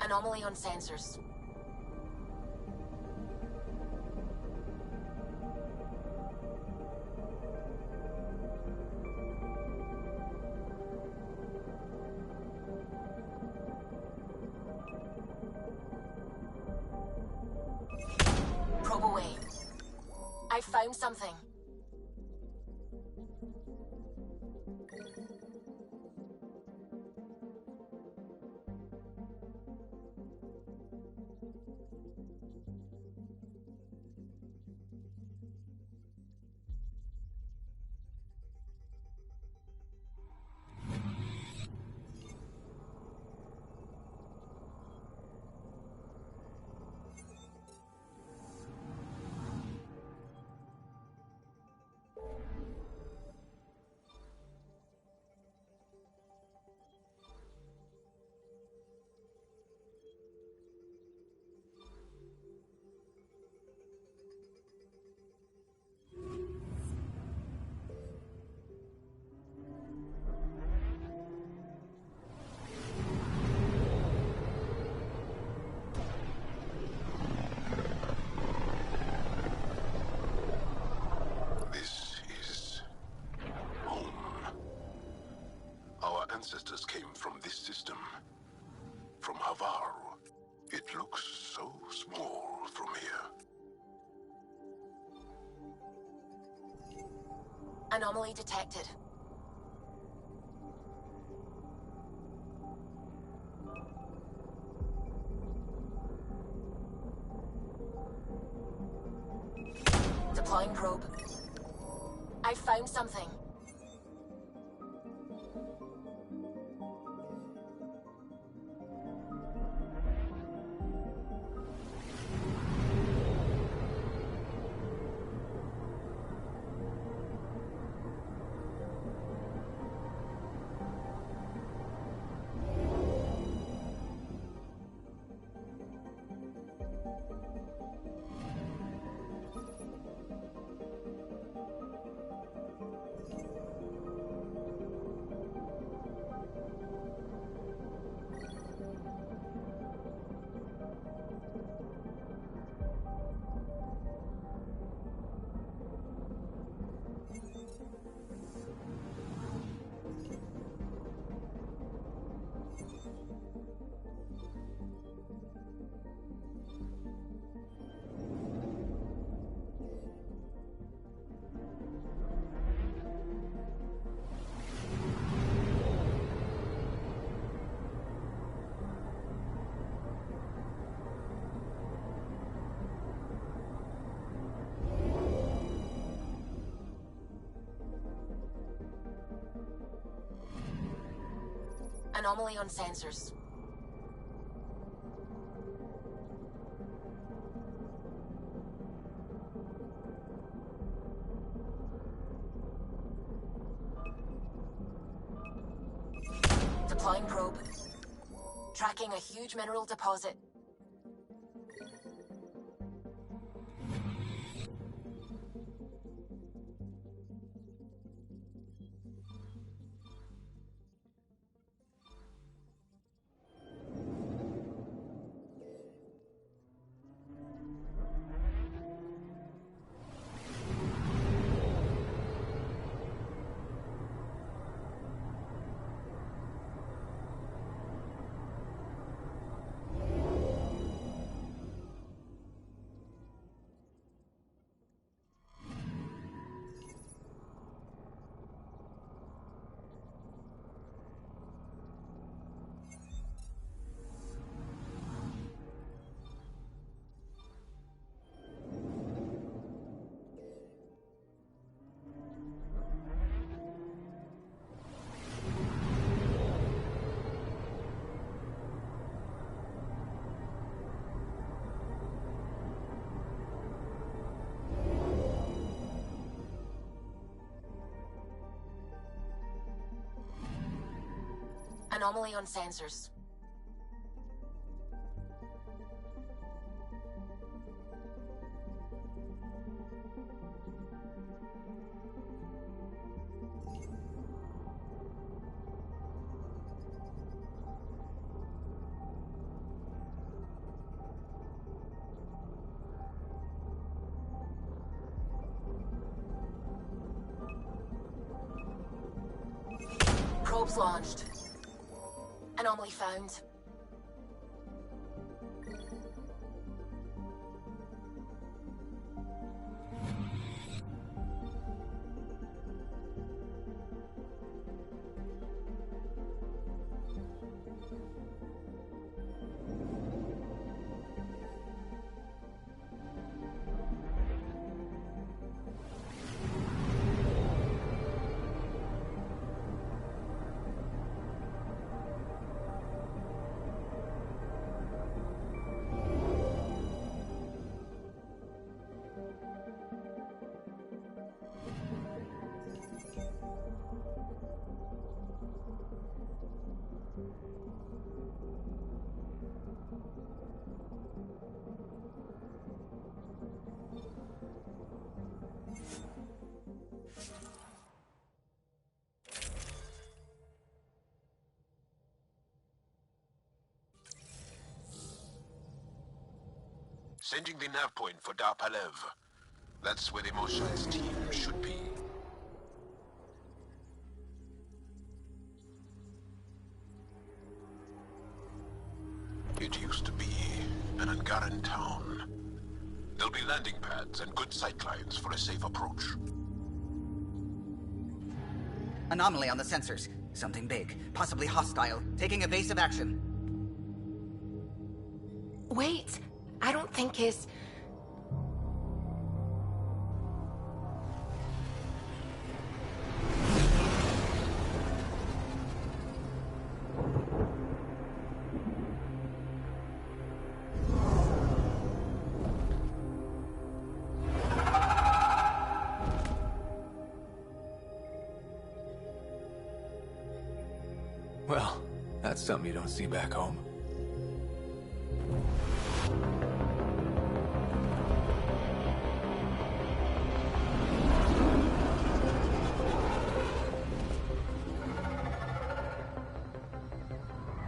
Anomaly on sensors. Probe away. I found something. Ancestors came from this system, from Havaru. It looks so small from here. Anomaly detected. Deploying probe. I found something. Anomaly on sensors. tracking a huge mineral deposit. Anomaly on sensors. Probes launched. Anomaly found. Sending the nav point for Darpalev. That's where the Mosha's team should be. It used to be an Angaran town. There'll be landing pads and good sightlines for a safe approach. Anomaly on the sensors. Something big, possibly hostile, taking evasive action. Wait, I don't think it's... Well, that's something you don't see back home.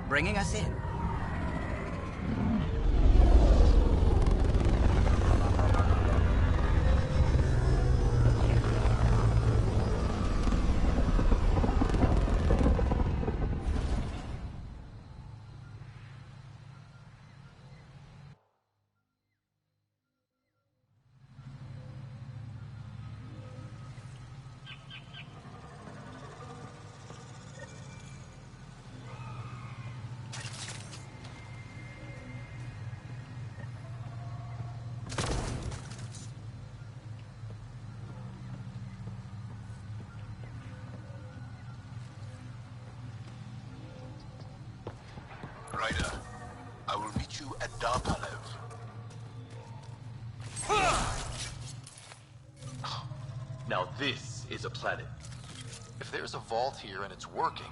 Bringing us in. Ryder, I will meet you at Darpalev. Now this is a planet. If there's a vault here and it's working,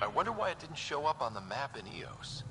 I wonder why it didn't show up on the map in EOS.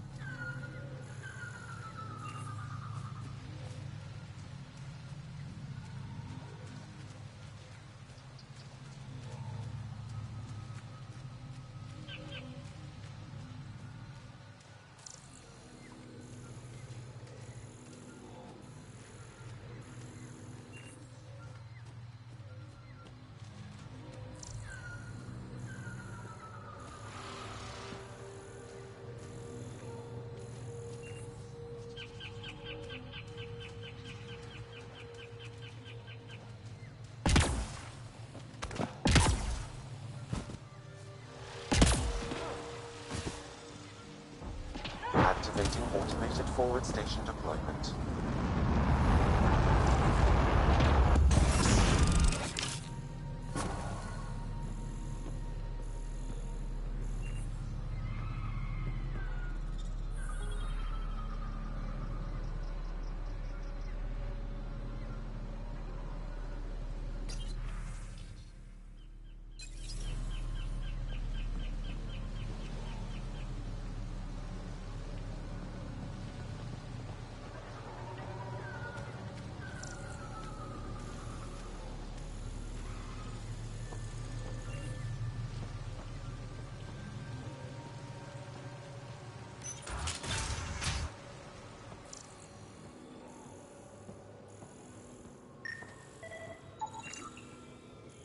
Activating automated forward station deployment.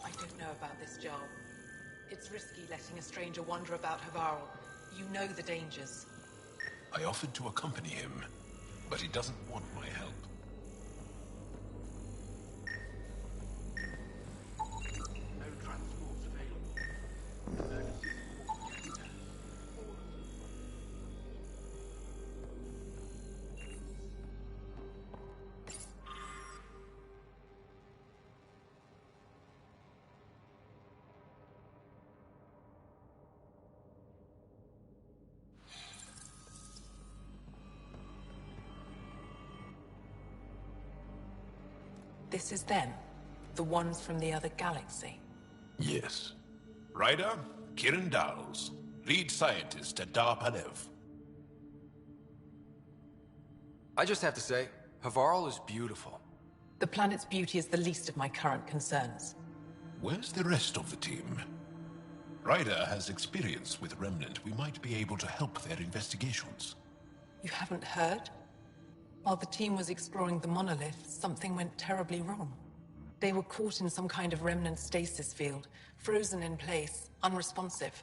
I don't know about this job. It's risky letting a stranger wander about Havarl. You know the dangers. I offered to accompany him, but he doesn't want my help. No transports available. This is them? The ones from the other galaxy? Yes. Ryder, Kiran Dowles, lead scientist at Dar Palev. I just have to say, Havarl is beautiful. The planet's beauty is the least of my current concerns. Where's the rest of the team? Ryder has experience with Remnant. We might be able to help their investigations. You haven't heard? While the team was exploring the monolith, something went terribly wrong. They were caught in some kind of remnant stasis field, frozen in place, unresponsive.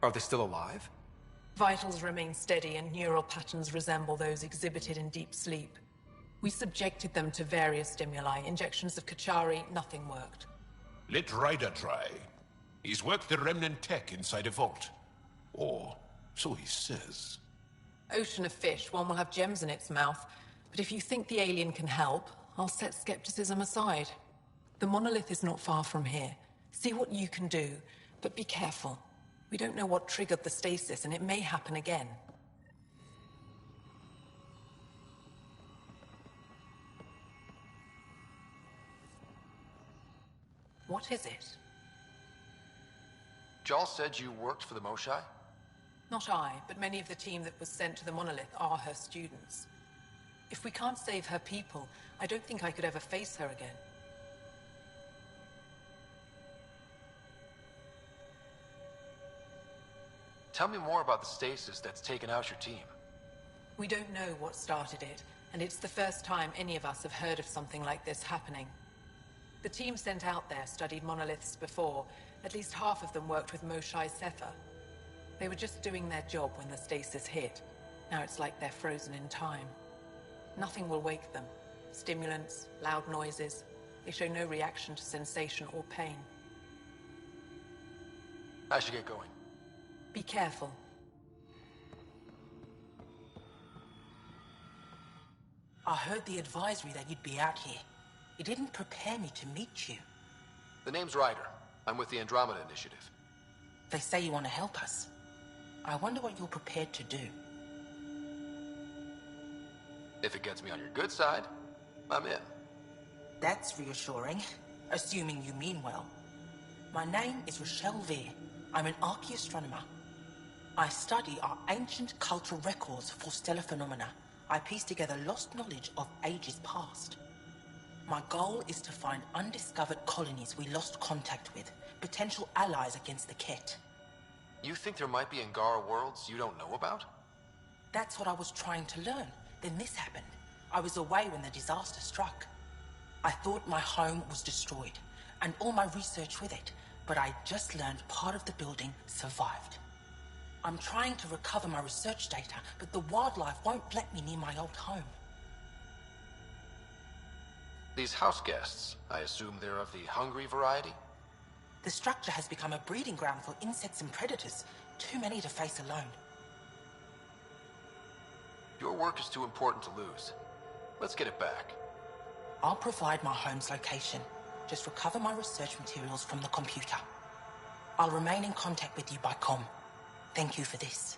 Are they still alive? Vitals remain steady and neural patterns resemble those exhibited in deep sleep. We subjected them to various stimuli, injections of Kachari, nothing worked. Let Ryder try. He's worked the Remnant tech inside a vault. Or so he says. Ocean of fish, one will have gems in its mouth. But if you think the alien can help, I'll set skepticism aside. The monolith is not far from here. See what you can do, but be careful. We don't know what triggered the stasis, and it may happen again. What is it? Jal said you worked for the Moshai? Not I, but many of the team that was sent to the monolith are her students. If we can't save her people, I don't think I could ever face her again. Tell me more about the stasis that's taken out your team. We don't know what started it, and it's the first time any of us have heard of something like this happening. The team sent out there studied monoliths before. At least half of them worked with Moshai Sefer. They were just doing their job when the stasis hit. Now it's like they're frozen in time. Nothing will wake them. Stimulants, loud noises. They show no reaction to sensation or pain. I should get going. Be careful. I heard the advisory that you'd be out here. It didn't prepare me to meet you. The name's Ryder. I'm with the Andromeda Initiative. They say you want to help us. I wonder what you're prepared to do. If it gets me on your good side, I'm in. That's reassuring, assuming you mean well. My name is Rochelle Veer. I'm an archaeoastronomer. I study our ancient cultural records for stellar phenomena. I piece together lost knowledge of ages past. My goal is to find undiscovered colonies we lost contact with, potential allies against the Ket. You think there might be Angara worlds you don't know about? That's what I was trying to learn. Then this happened. I was away when the disaster struck. I thought my home was destroyed, and all my research with it, but I just learned part of the building survived. I'm trying to recover my research data, but the wildlife won't let me near my old home. These house guests, I assume they're of the hungry variety? The structure has become a breeding ground for insects and predators. Too many to face alone. Your work is too important to lose. Let's get it back. I'll provide my home's location. Just recover my research materials from the computer. I'll remain in contact with you by comm. Thank you for this.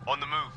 On the move.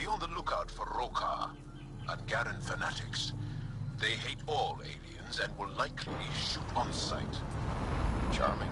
On the lookout for Roka and Garen fanatics. They hate all aliens and will likely shoot on sight. Charming.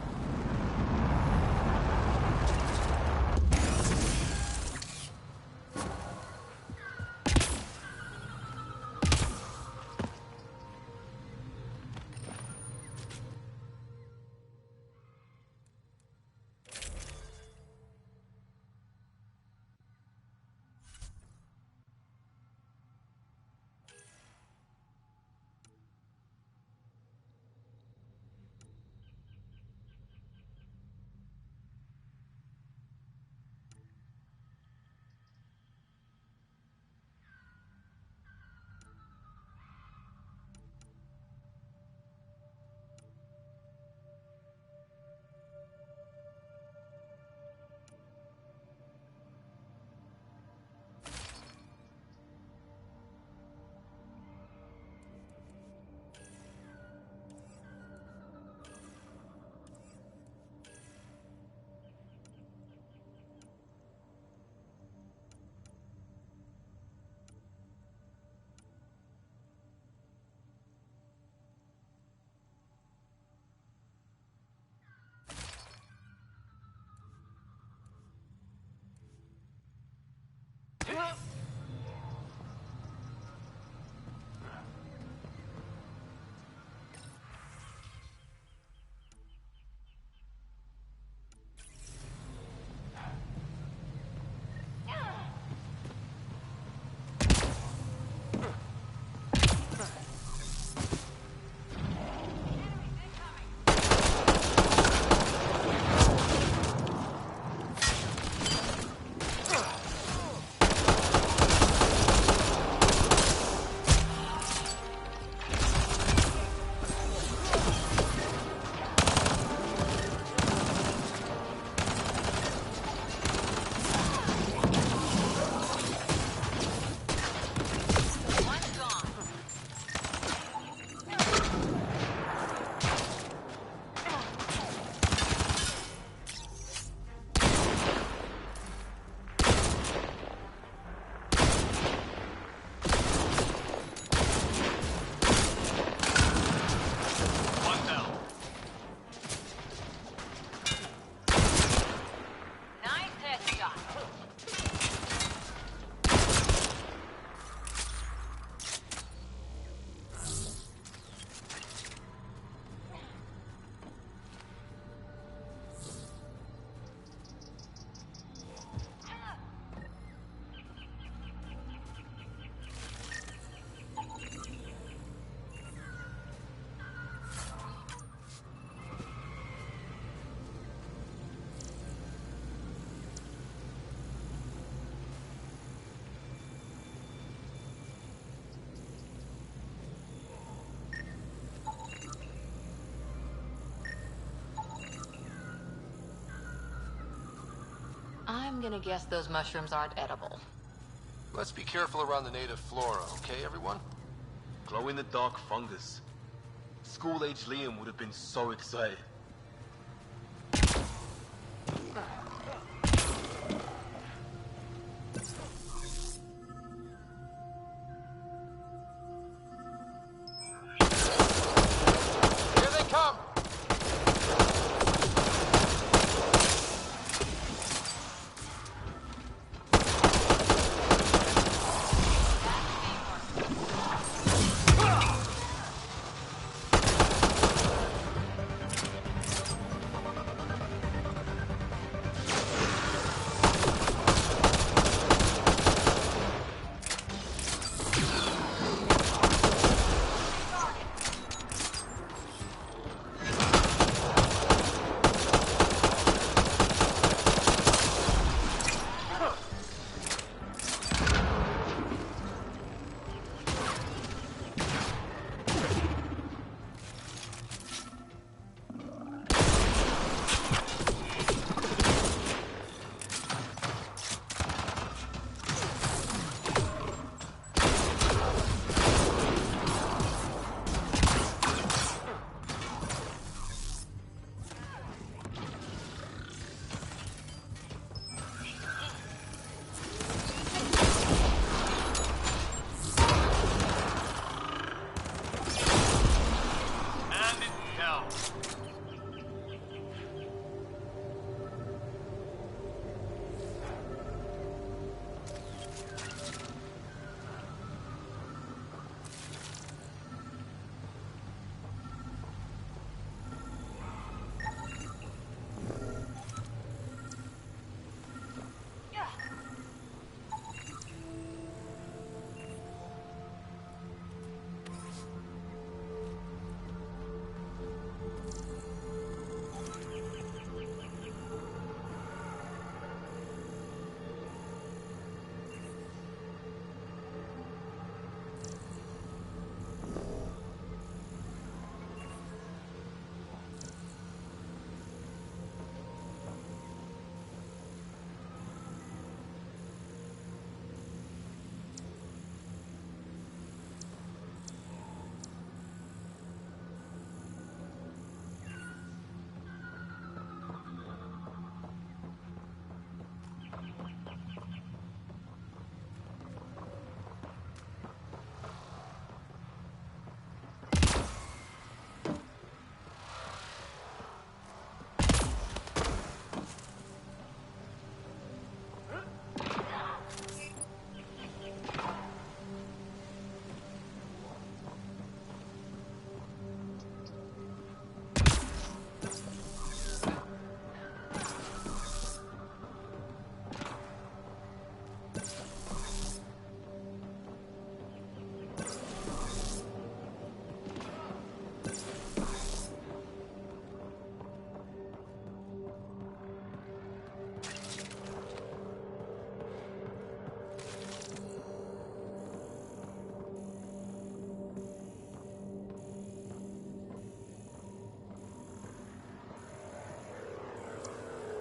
I'm gonna guess those mushrooms aren't edible. Let's be careful around the native flora, okay, everyone? Glow-in-the-dark fungus. School-age Liam would have been so excited. Here they come!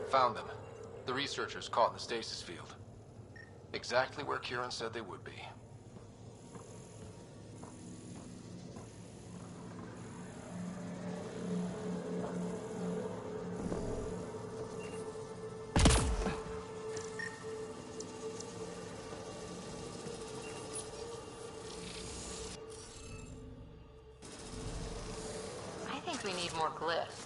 Found them. The researchers caught in the stasis field. Exactly where Kieran said they would be. I think we need more glyphs.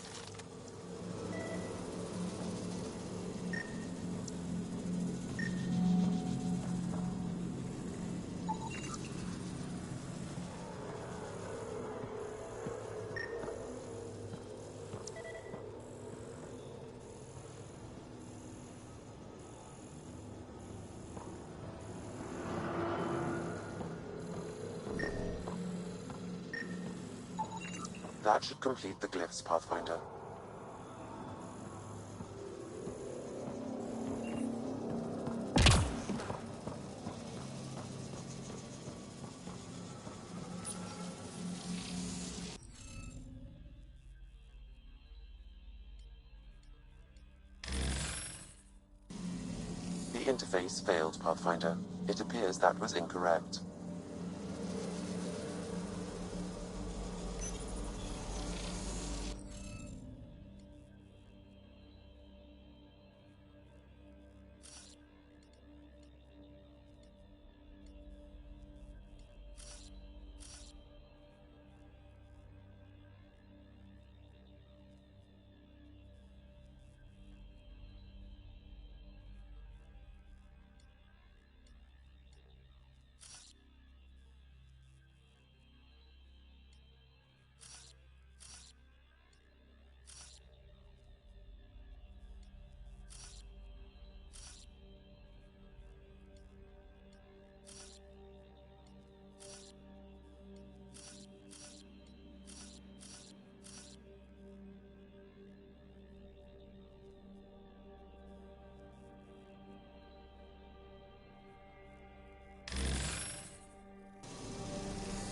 That should complete the glyphs, Pathfinder. interface failed, Pathfinder. It appears that was incorrect.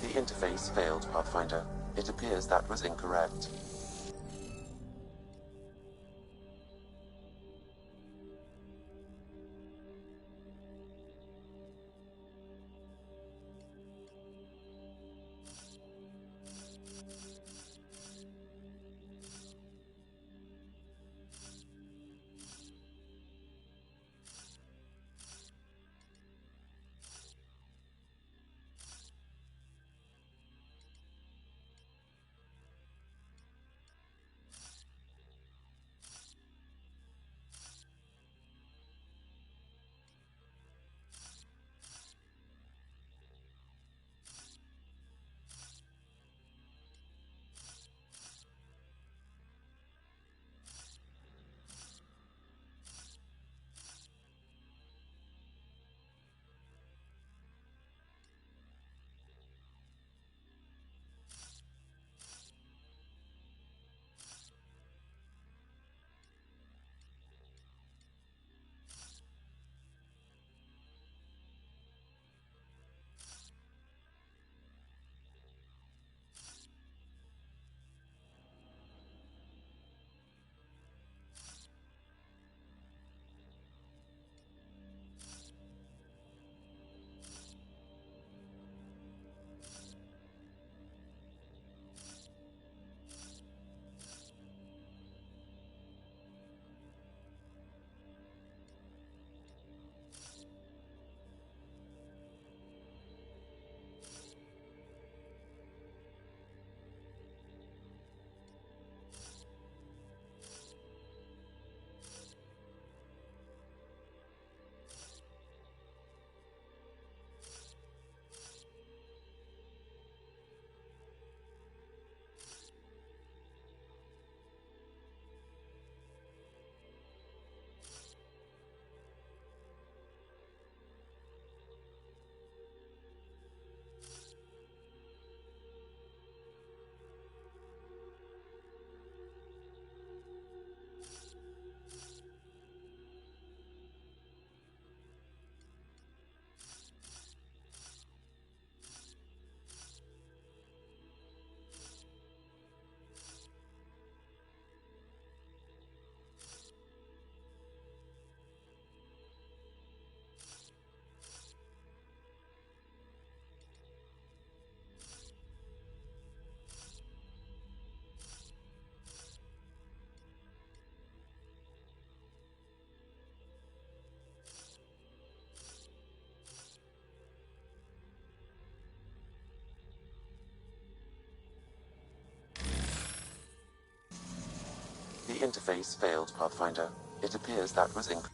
The interface failed, Pathfinder. It appears that was incorrect. The interface failed, Pathfinder. It appears that was incorrect.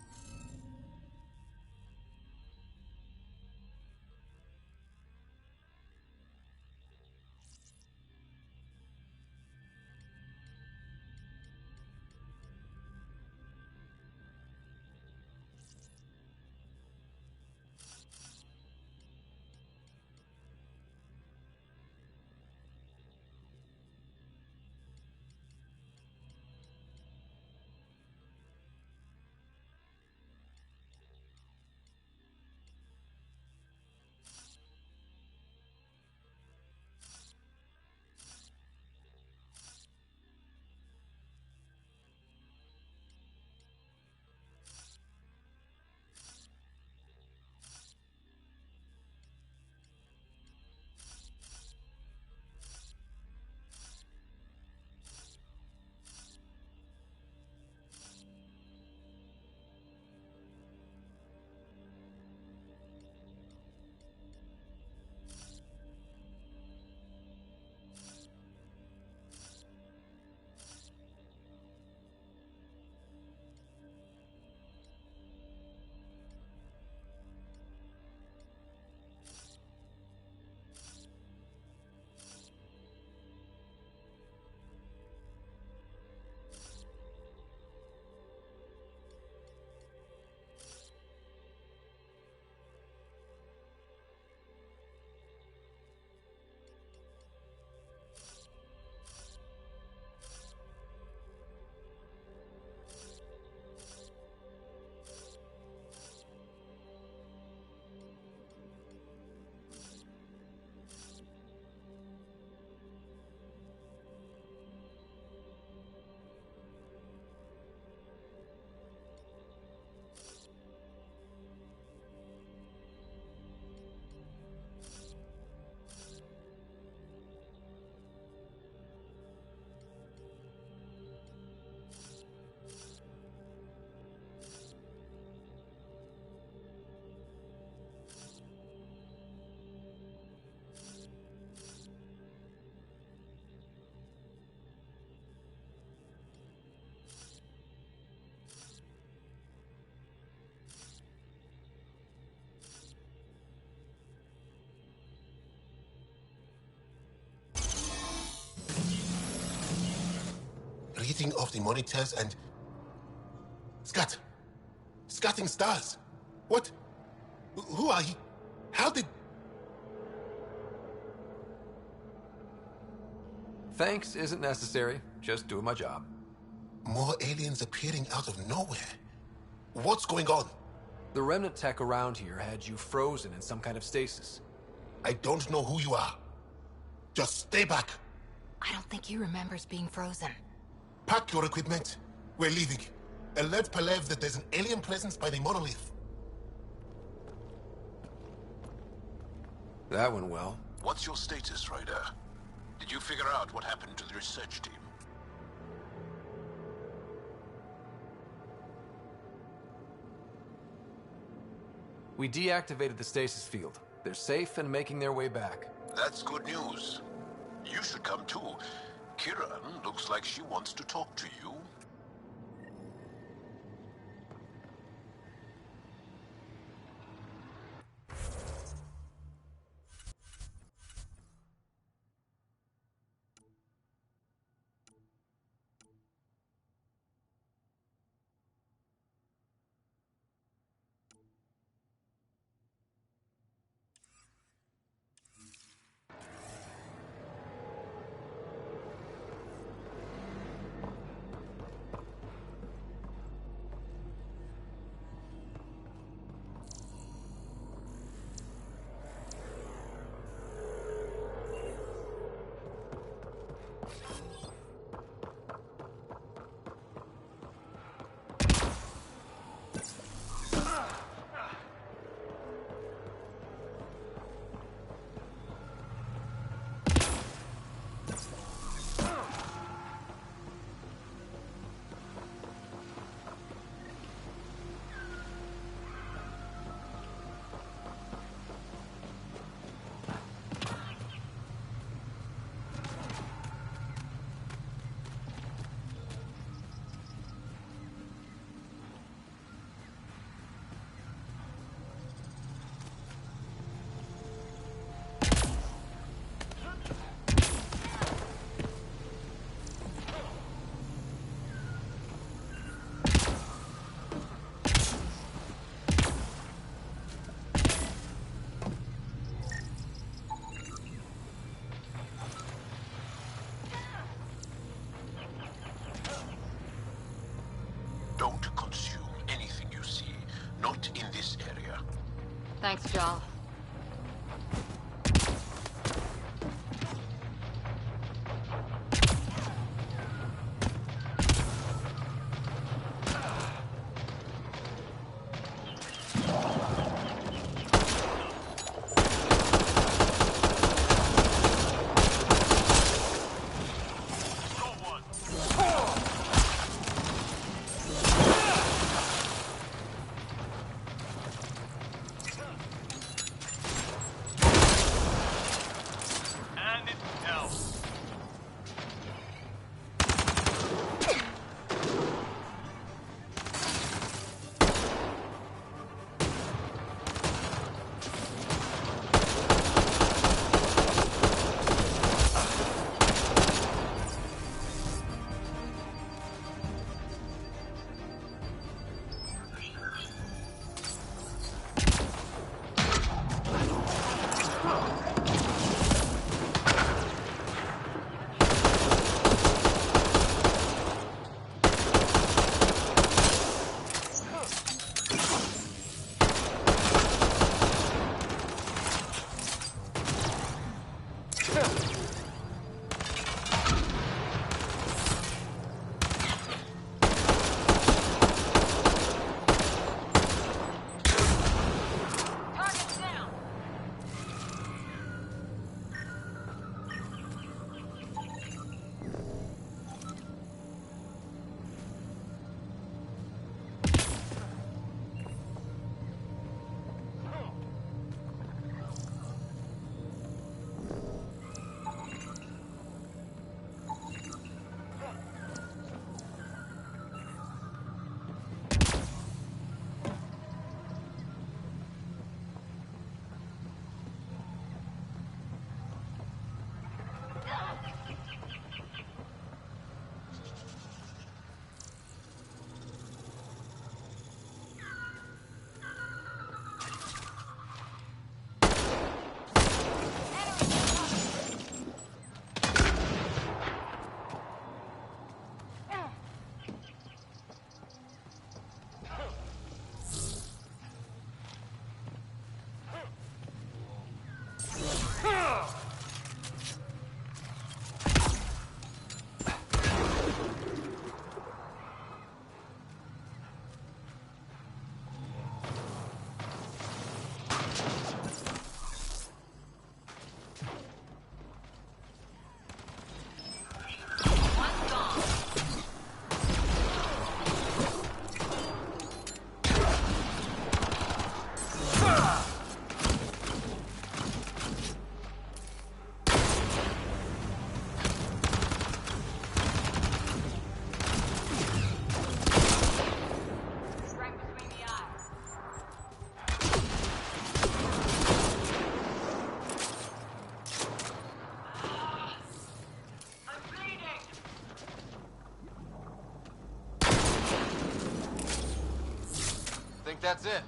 reading of the monitors and... Scatting stars. What? Who are you? How did... Thanks isn't necessary. Just doing my job. More aliens appearing out of nowhere. What's going on? The remnant tech around here had you frozen in some kind of stasis. I don't know who you are. Just stay back. I don't think he remembers being frozen. Pack your equipment. We're leaving. Alert Palev that there's an alien presence by the monolith. That went well. What's your status, Ryder? Did you figure out what happened to the research team? We deactivated the stasis field. They're safe and making their way back. That's good news. You should come too. Kiran looks like she wants to talk to you. Don't consume anything you see. Not in this area. Thanks, Jal. that's it.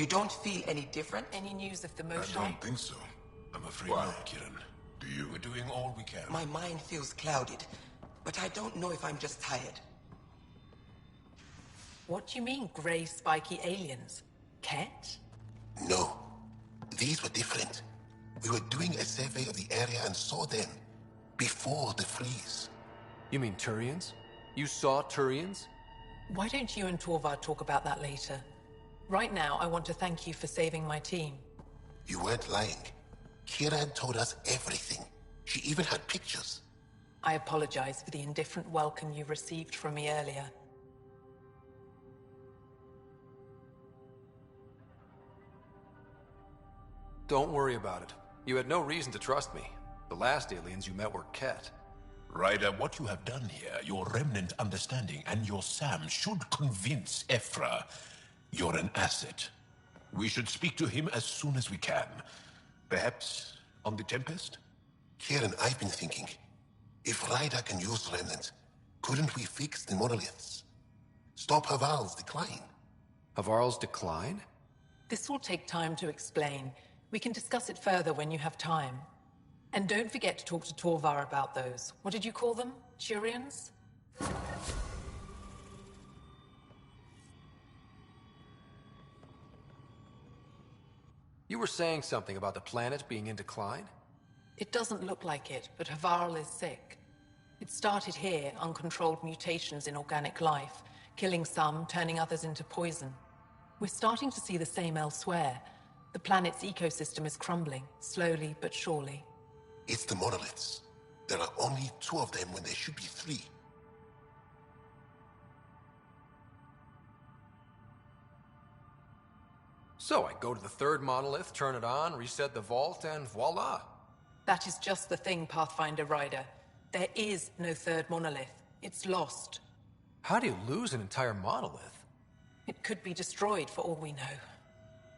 You don't feel any different? Any news of the motion? I don't think so. I'm afraid not, Kieran. Do you? We're doing all we can. My mind feels clouded, but I don't know if I'm just tired. What do you mean, grey, spiky aliens? Ket? No. These were different. We were doing a survey of the area and saw them before the freeze. You mean Turians? You saw Turians? Why don't you and Torvar talk about that later? Right now, I want to thank you for saving my team. You weren't lying. Kieran told us everything. She even had pictures. I apologize for the indifferent welcome you received from me earlier. Don't worry about it. You had no reason to trust me. The last aliens you met were Ket. Ryder, what you have done here, your remnant understanding and your Sam should convince Ephra you're an asset. We should speak to him as soon as we can. Perhaps on the Tempest? Kieran, I've been thinking. If Ryder can use remnant, couldn't we fix the monoliths? Stop Haval's decline? Havarl's decline? This will take time to explain. We can discuss it further when you have time. And don't forget to talk to Torvar about those. What did you call them? Turians? You were saying something about the planet being in decline? It doesn't look like it, but Havarl is sick. It started here, uncontrolled mutations in organic life, killing some, turning others into poison. We're starting to see the same elsewhere. The planet's ecosystem is crumbling, slowly but surely. It's the monoliths. There are only 2 of them when there should be 3. So I go to the 3rd monolith, turn it on, reset the vault, and voila. That is just the thing, Pathfinder Ryder. There is no 3rd monolith. It's lost. How do you lose an entire monolith? It could be destroyed for all we know.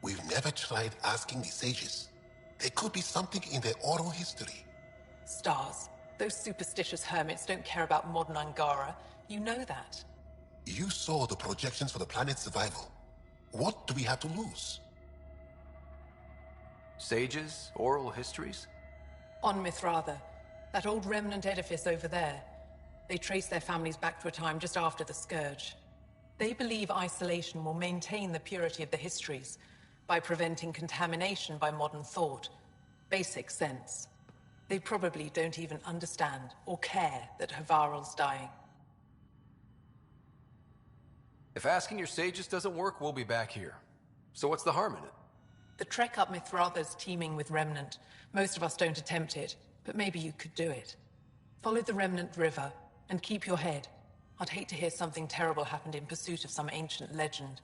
We've never tried asking the sages. There could be something in their oral history. Stars. Those superstitious hermits don't care about modern Angara. You know that. You saw the projections for the planet's survival. What do we have to lose? Sages? Oral histories? On Mithratha. That old remnant edifice over there. They trace their families back to a time just after the Scourge. They believe isolation will maintain the purity of the histories by preventing contamination by modern thought. Basic sense. They probably don't even understand or care that Havarl's dying. If asking your sages doesn't work, we'll be back here. So what's the harm in it? The trek up Mithratha's teeming with Remnant. Most of us don't attempt it, but maybe you could do it. Follow the Remnant River, and keep your head. I'd hate to hear something terrible happened in pursuit of some ancient legend.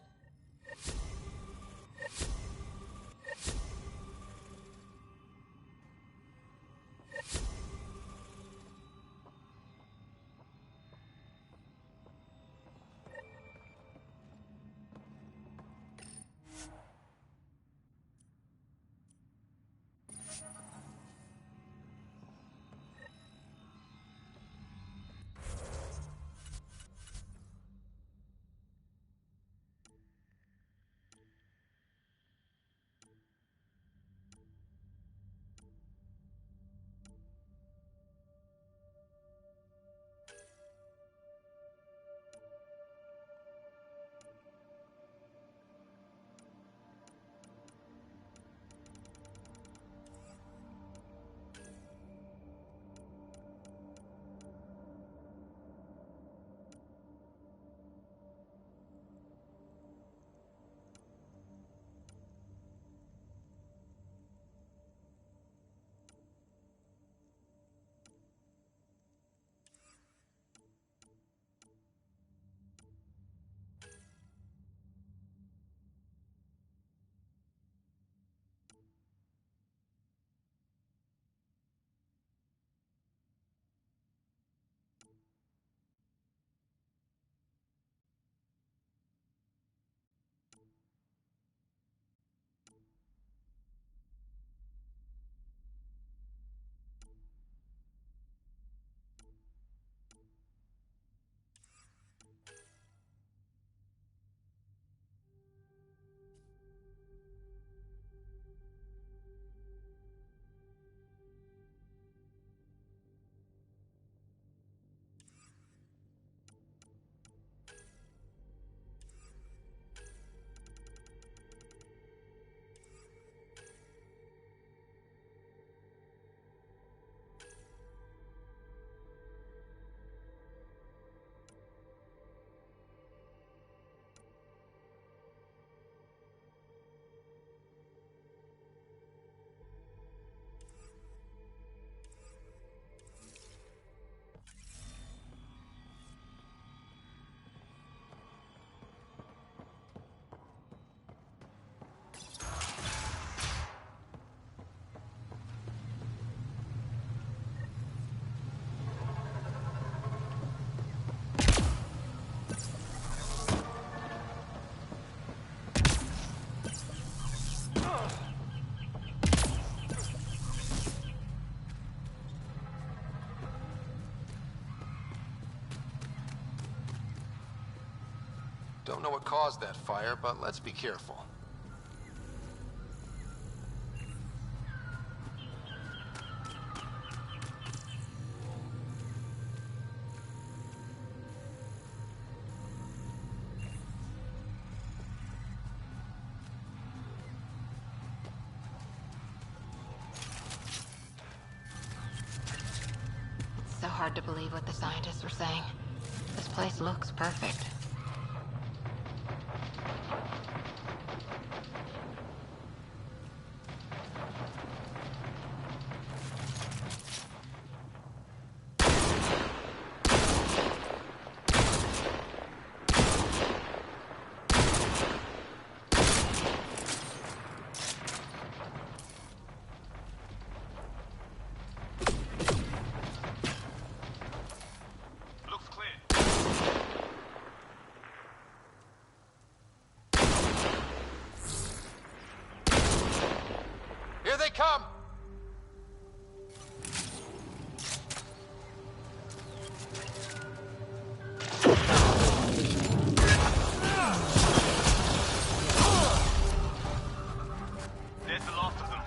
Don't know what caused that fire, but let's be careful. It's so hard to believe what the scientists were saying. This place looks perfect. Here they come! There's the last of them.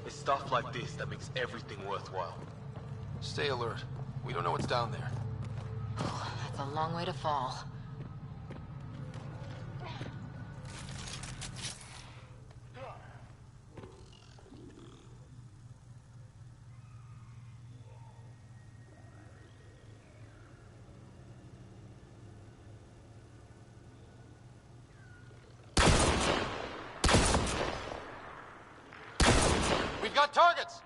It's stuff like this that makes everything worthwhile. Stay alert. We don't know what's down there. That's a long way to fall. We've got targets!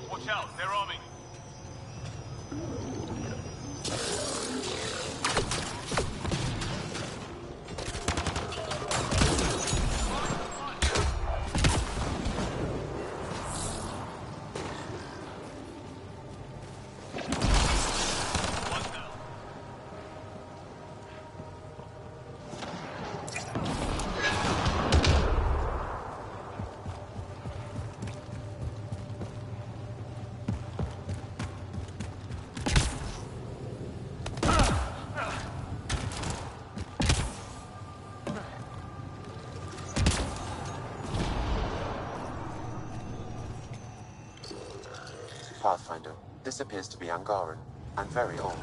Watch out, they're arming. Pathfinder, this appears to be Angaran, and very old.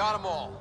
Got them all.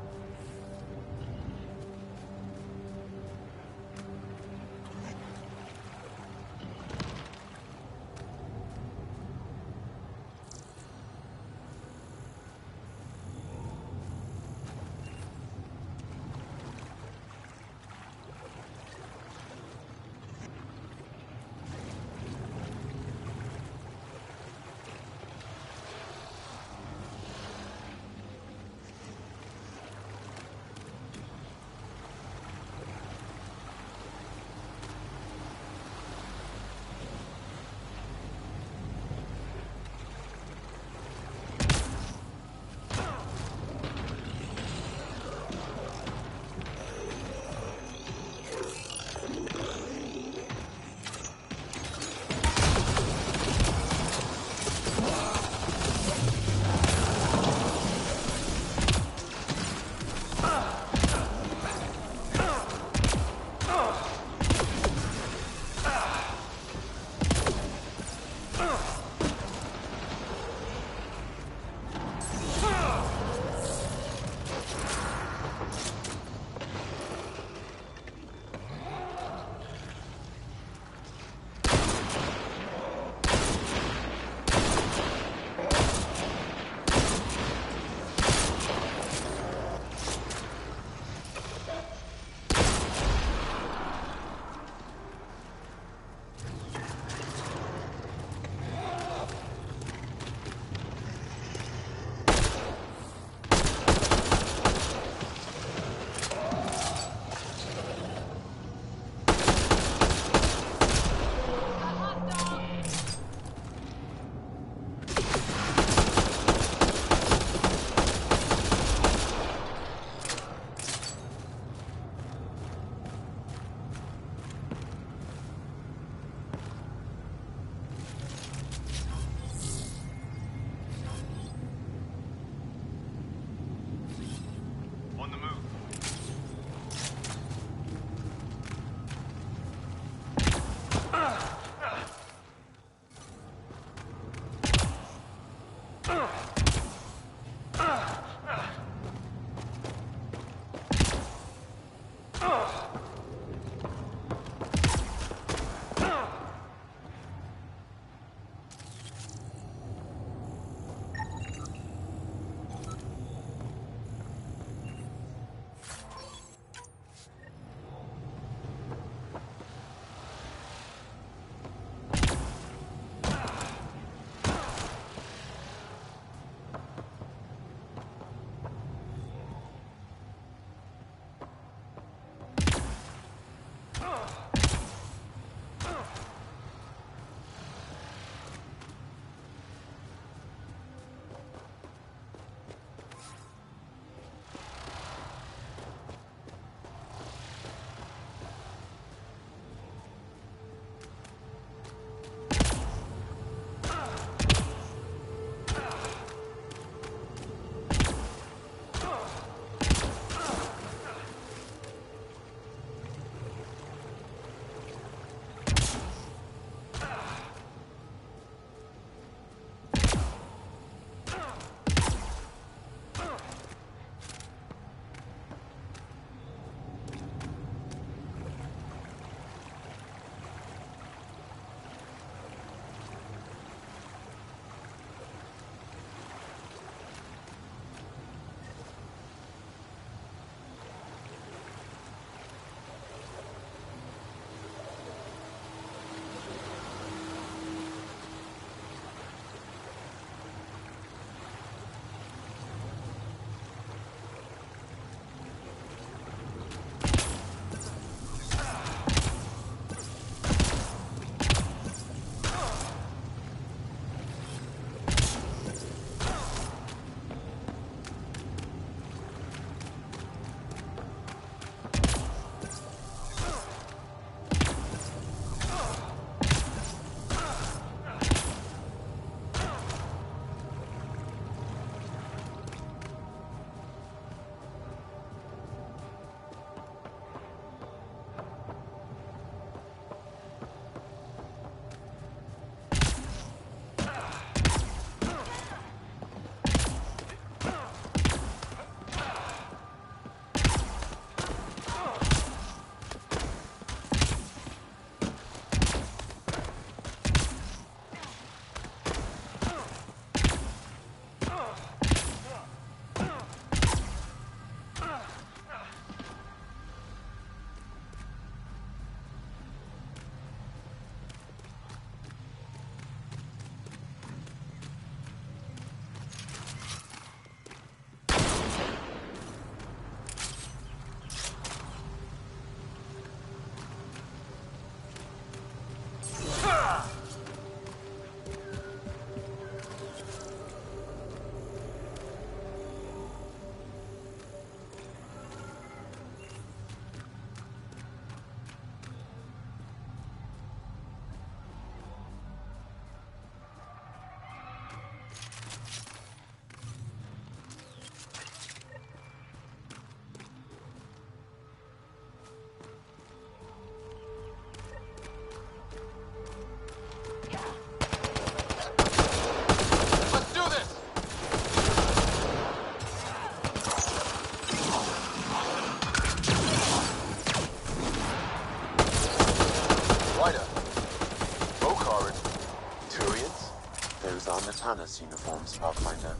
platforms, Pathfinder.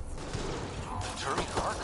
The Turian Ark?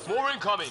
More incoming!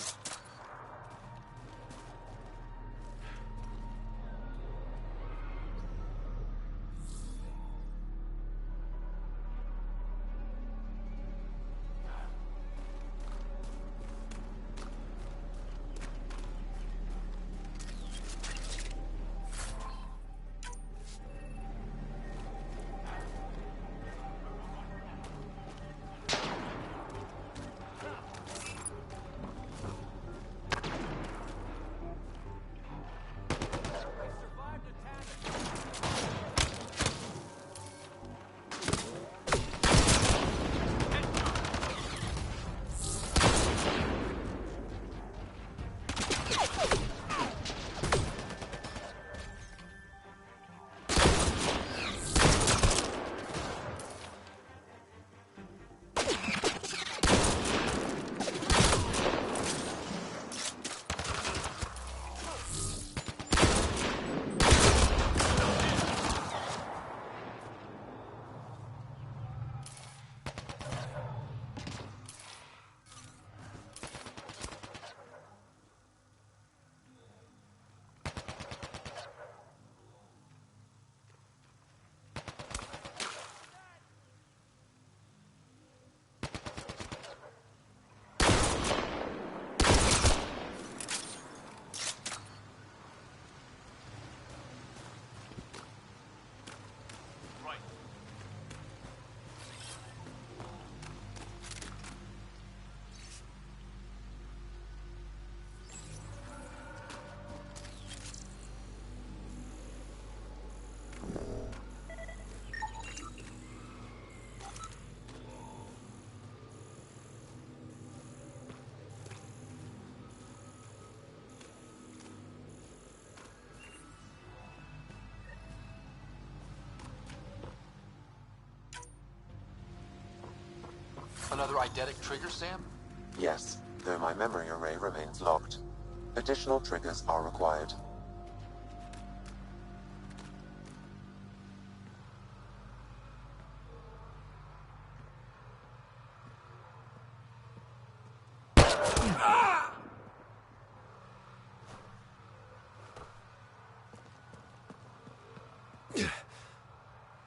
Another eidetic trigger, Sam? Yes, though my memory array remains locked. Additional triggers are required.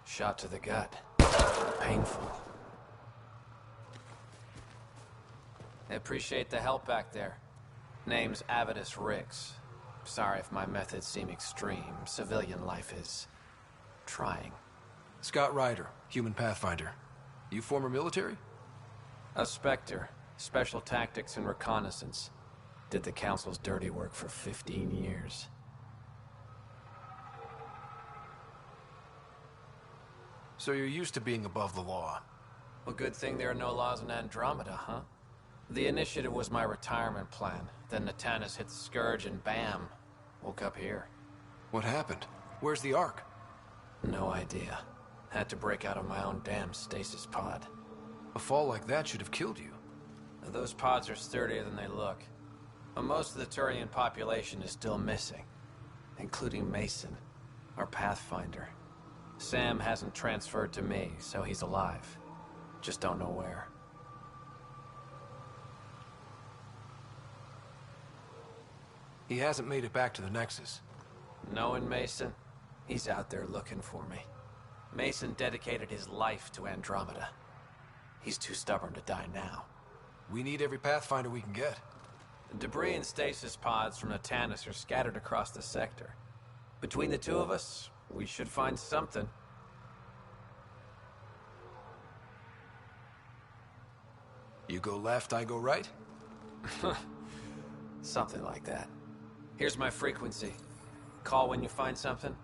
Shot to the gut. Painful. I appreciate the help back there. Name's Avidus Rix. Sorry if my methods seem extreme. Civilian life is trying. Scott Ryder, human pathfinder. You former military? A Spectre. Special tactics and reconnaissance. Did the Council's dirty work for 15 years. So you're used to being above the law. Well, good thing there are no laws in Andromeda, huh? The initiative was my retirement plan. Then Natanus hit the Scourge and bam, woke up here. What happened? Where's the Ark? No idea. Had to break out of my own damn stasis pod. A fall like that should have killed you. Those pods are sturdier than they look. But most of the Turian population is still missing, including Mason, our Pathfinder. Sam hasn't transferred to me, so he's alive. Just don't know where. He hasn't made it back to the Nexus. Knowing Mason, he's out there looking for me. Mason dedicated his life to Andromeda. He's too stubborn to die now. We need every Pathfinder we can get. Debris and stasis pods from the Tannis are scattered across the sector. Between the two of us, we should find something. You go left, I go right? Something like that. Here's my frequency. Call when you find something.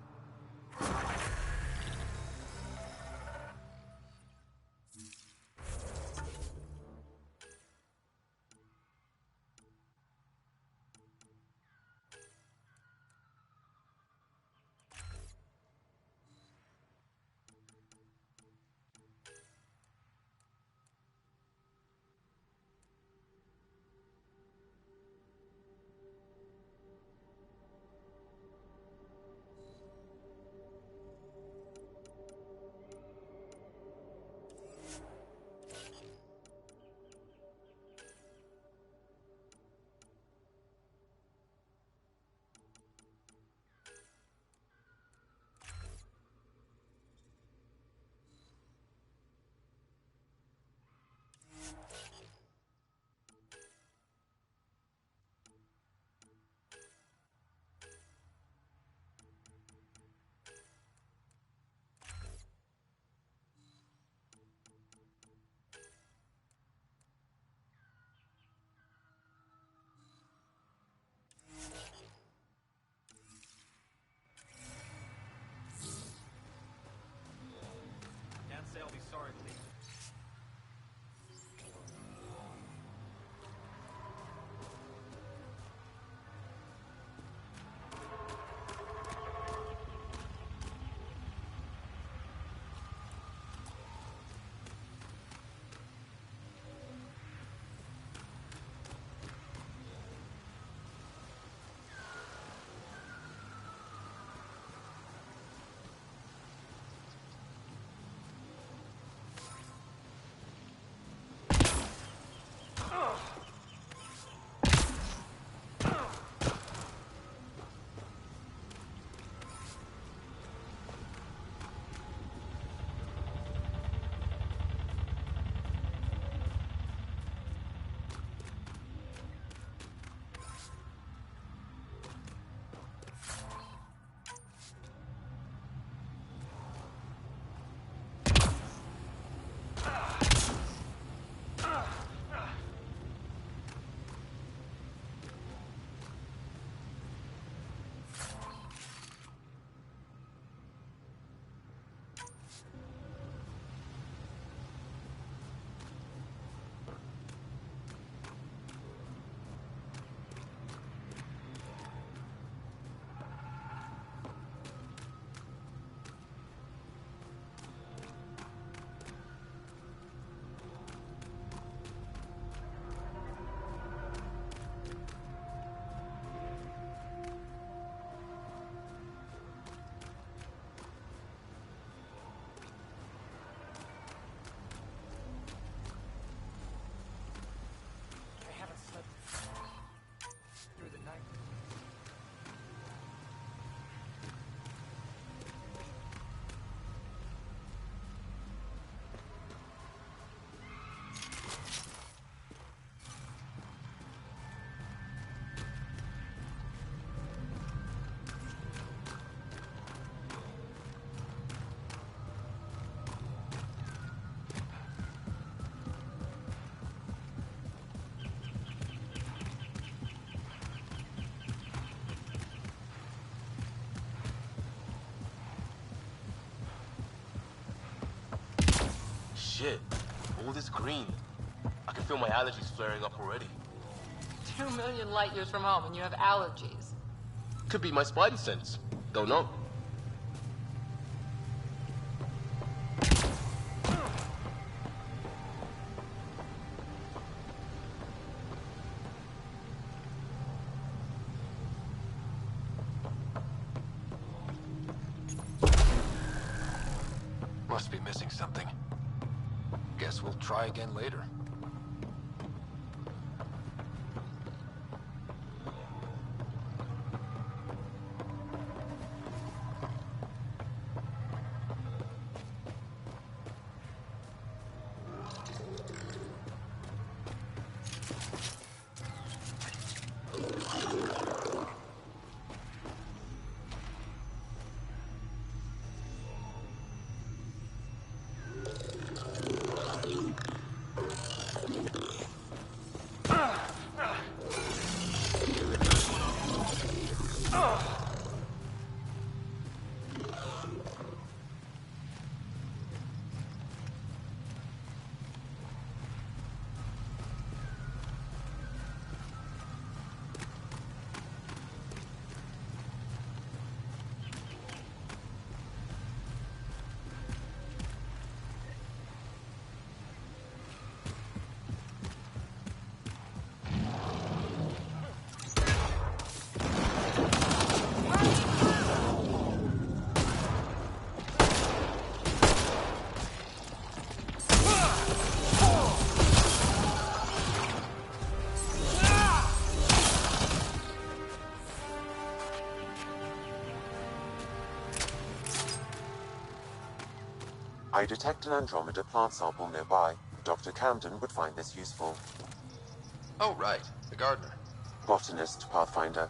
Can't say I'll be sorry to leave. Shit, all this green. I can feel my allergies flaring up already. 2 million light years from home and you have allergies. Could be my spidey sense. Don't know. Must be missing something. Guess we'll try again later. I detect an Andromeda plant sample nearby. Dr. Camden would find this useful. Oh, right. The gardener. Botanist, Pathfinder.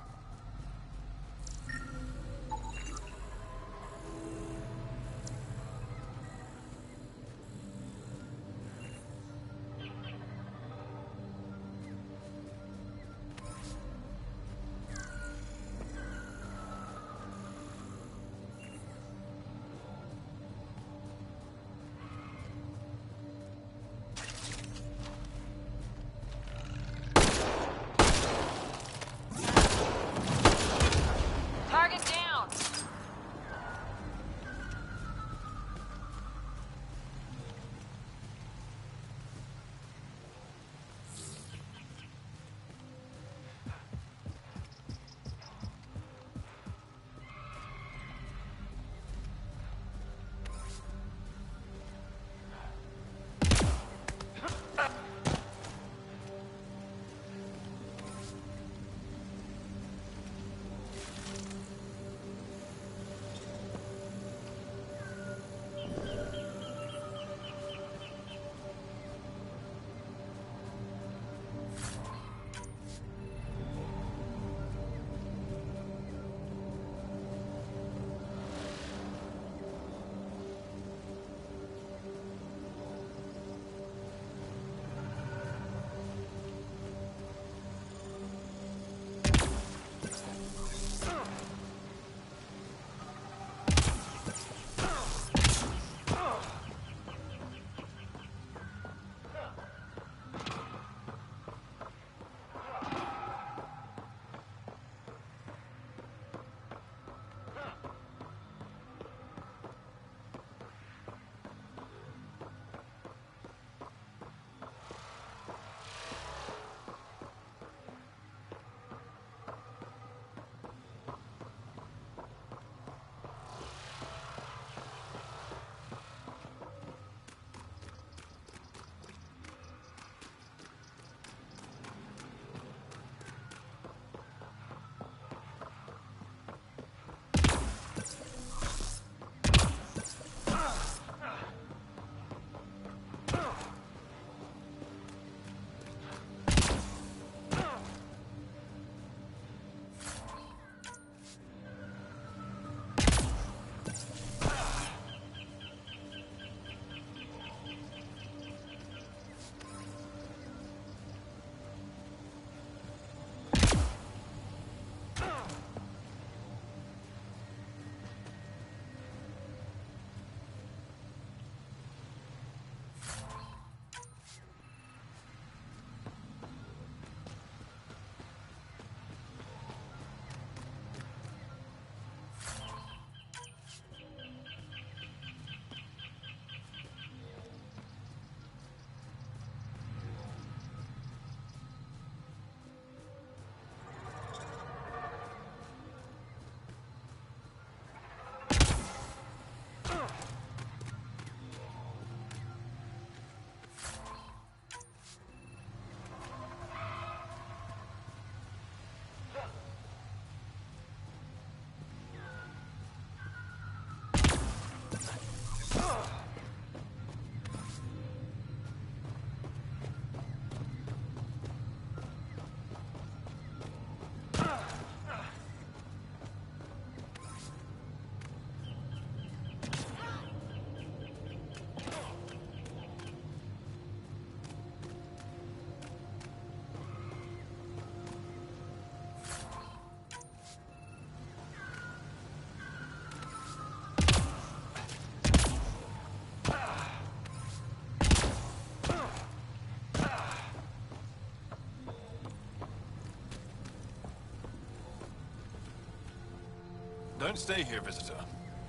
Don't stay here, visitor.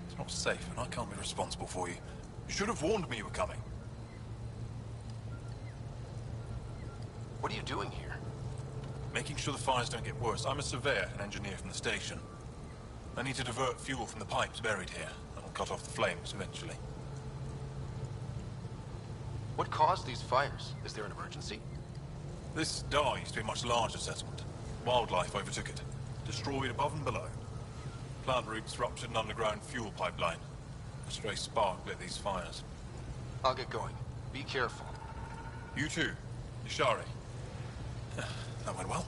It's not safe, and I can't be responsible for you. You should have warned me you were coming. What are you doing here? Making sure the fires don't get worse. I'm a surveyor and engineer from the station. I need to divert fuel from the pipes buried here. That'll cut off the flames eventually. What caused these fires? Is there an emergency? This dye used to be a much larger settlement. Wildlife overtook it, destroyed above and below. Plant roots ruptured an underground fuel pipeline. A stray spark lit these fires. I'll get going. Be careful. You too, Ishari. That went well.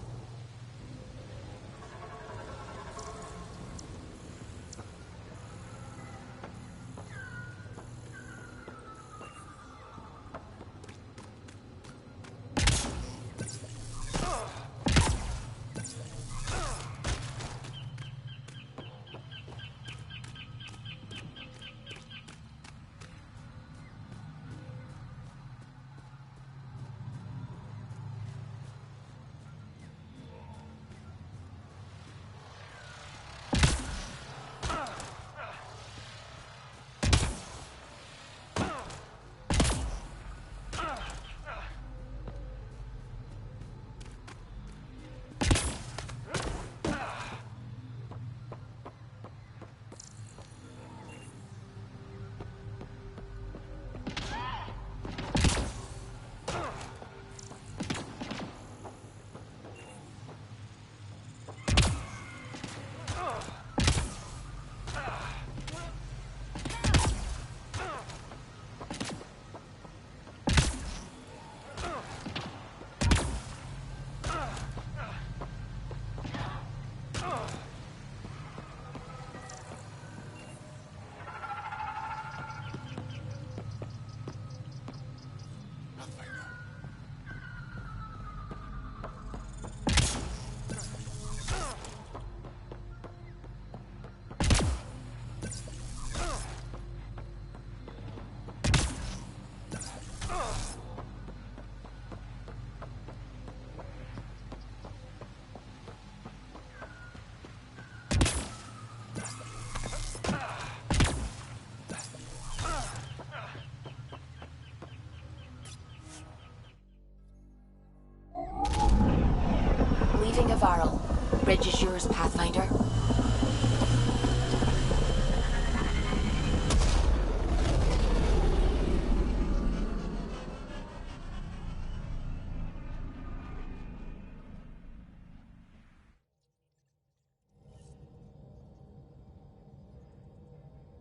Leaving Avaril. Bridge is yours, Pathfinder.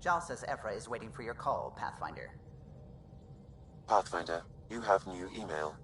Jal says Ephra is waiting for your call, Pathfinder. Pathfinder, you have new email.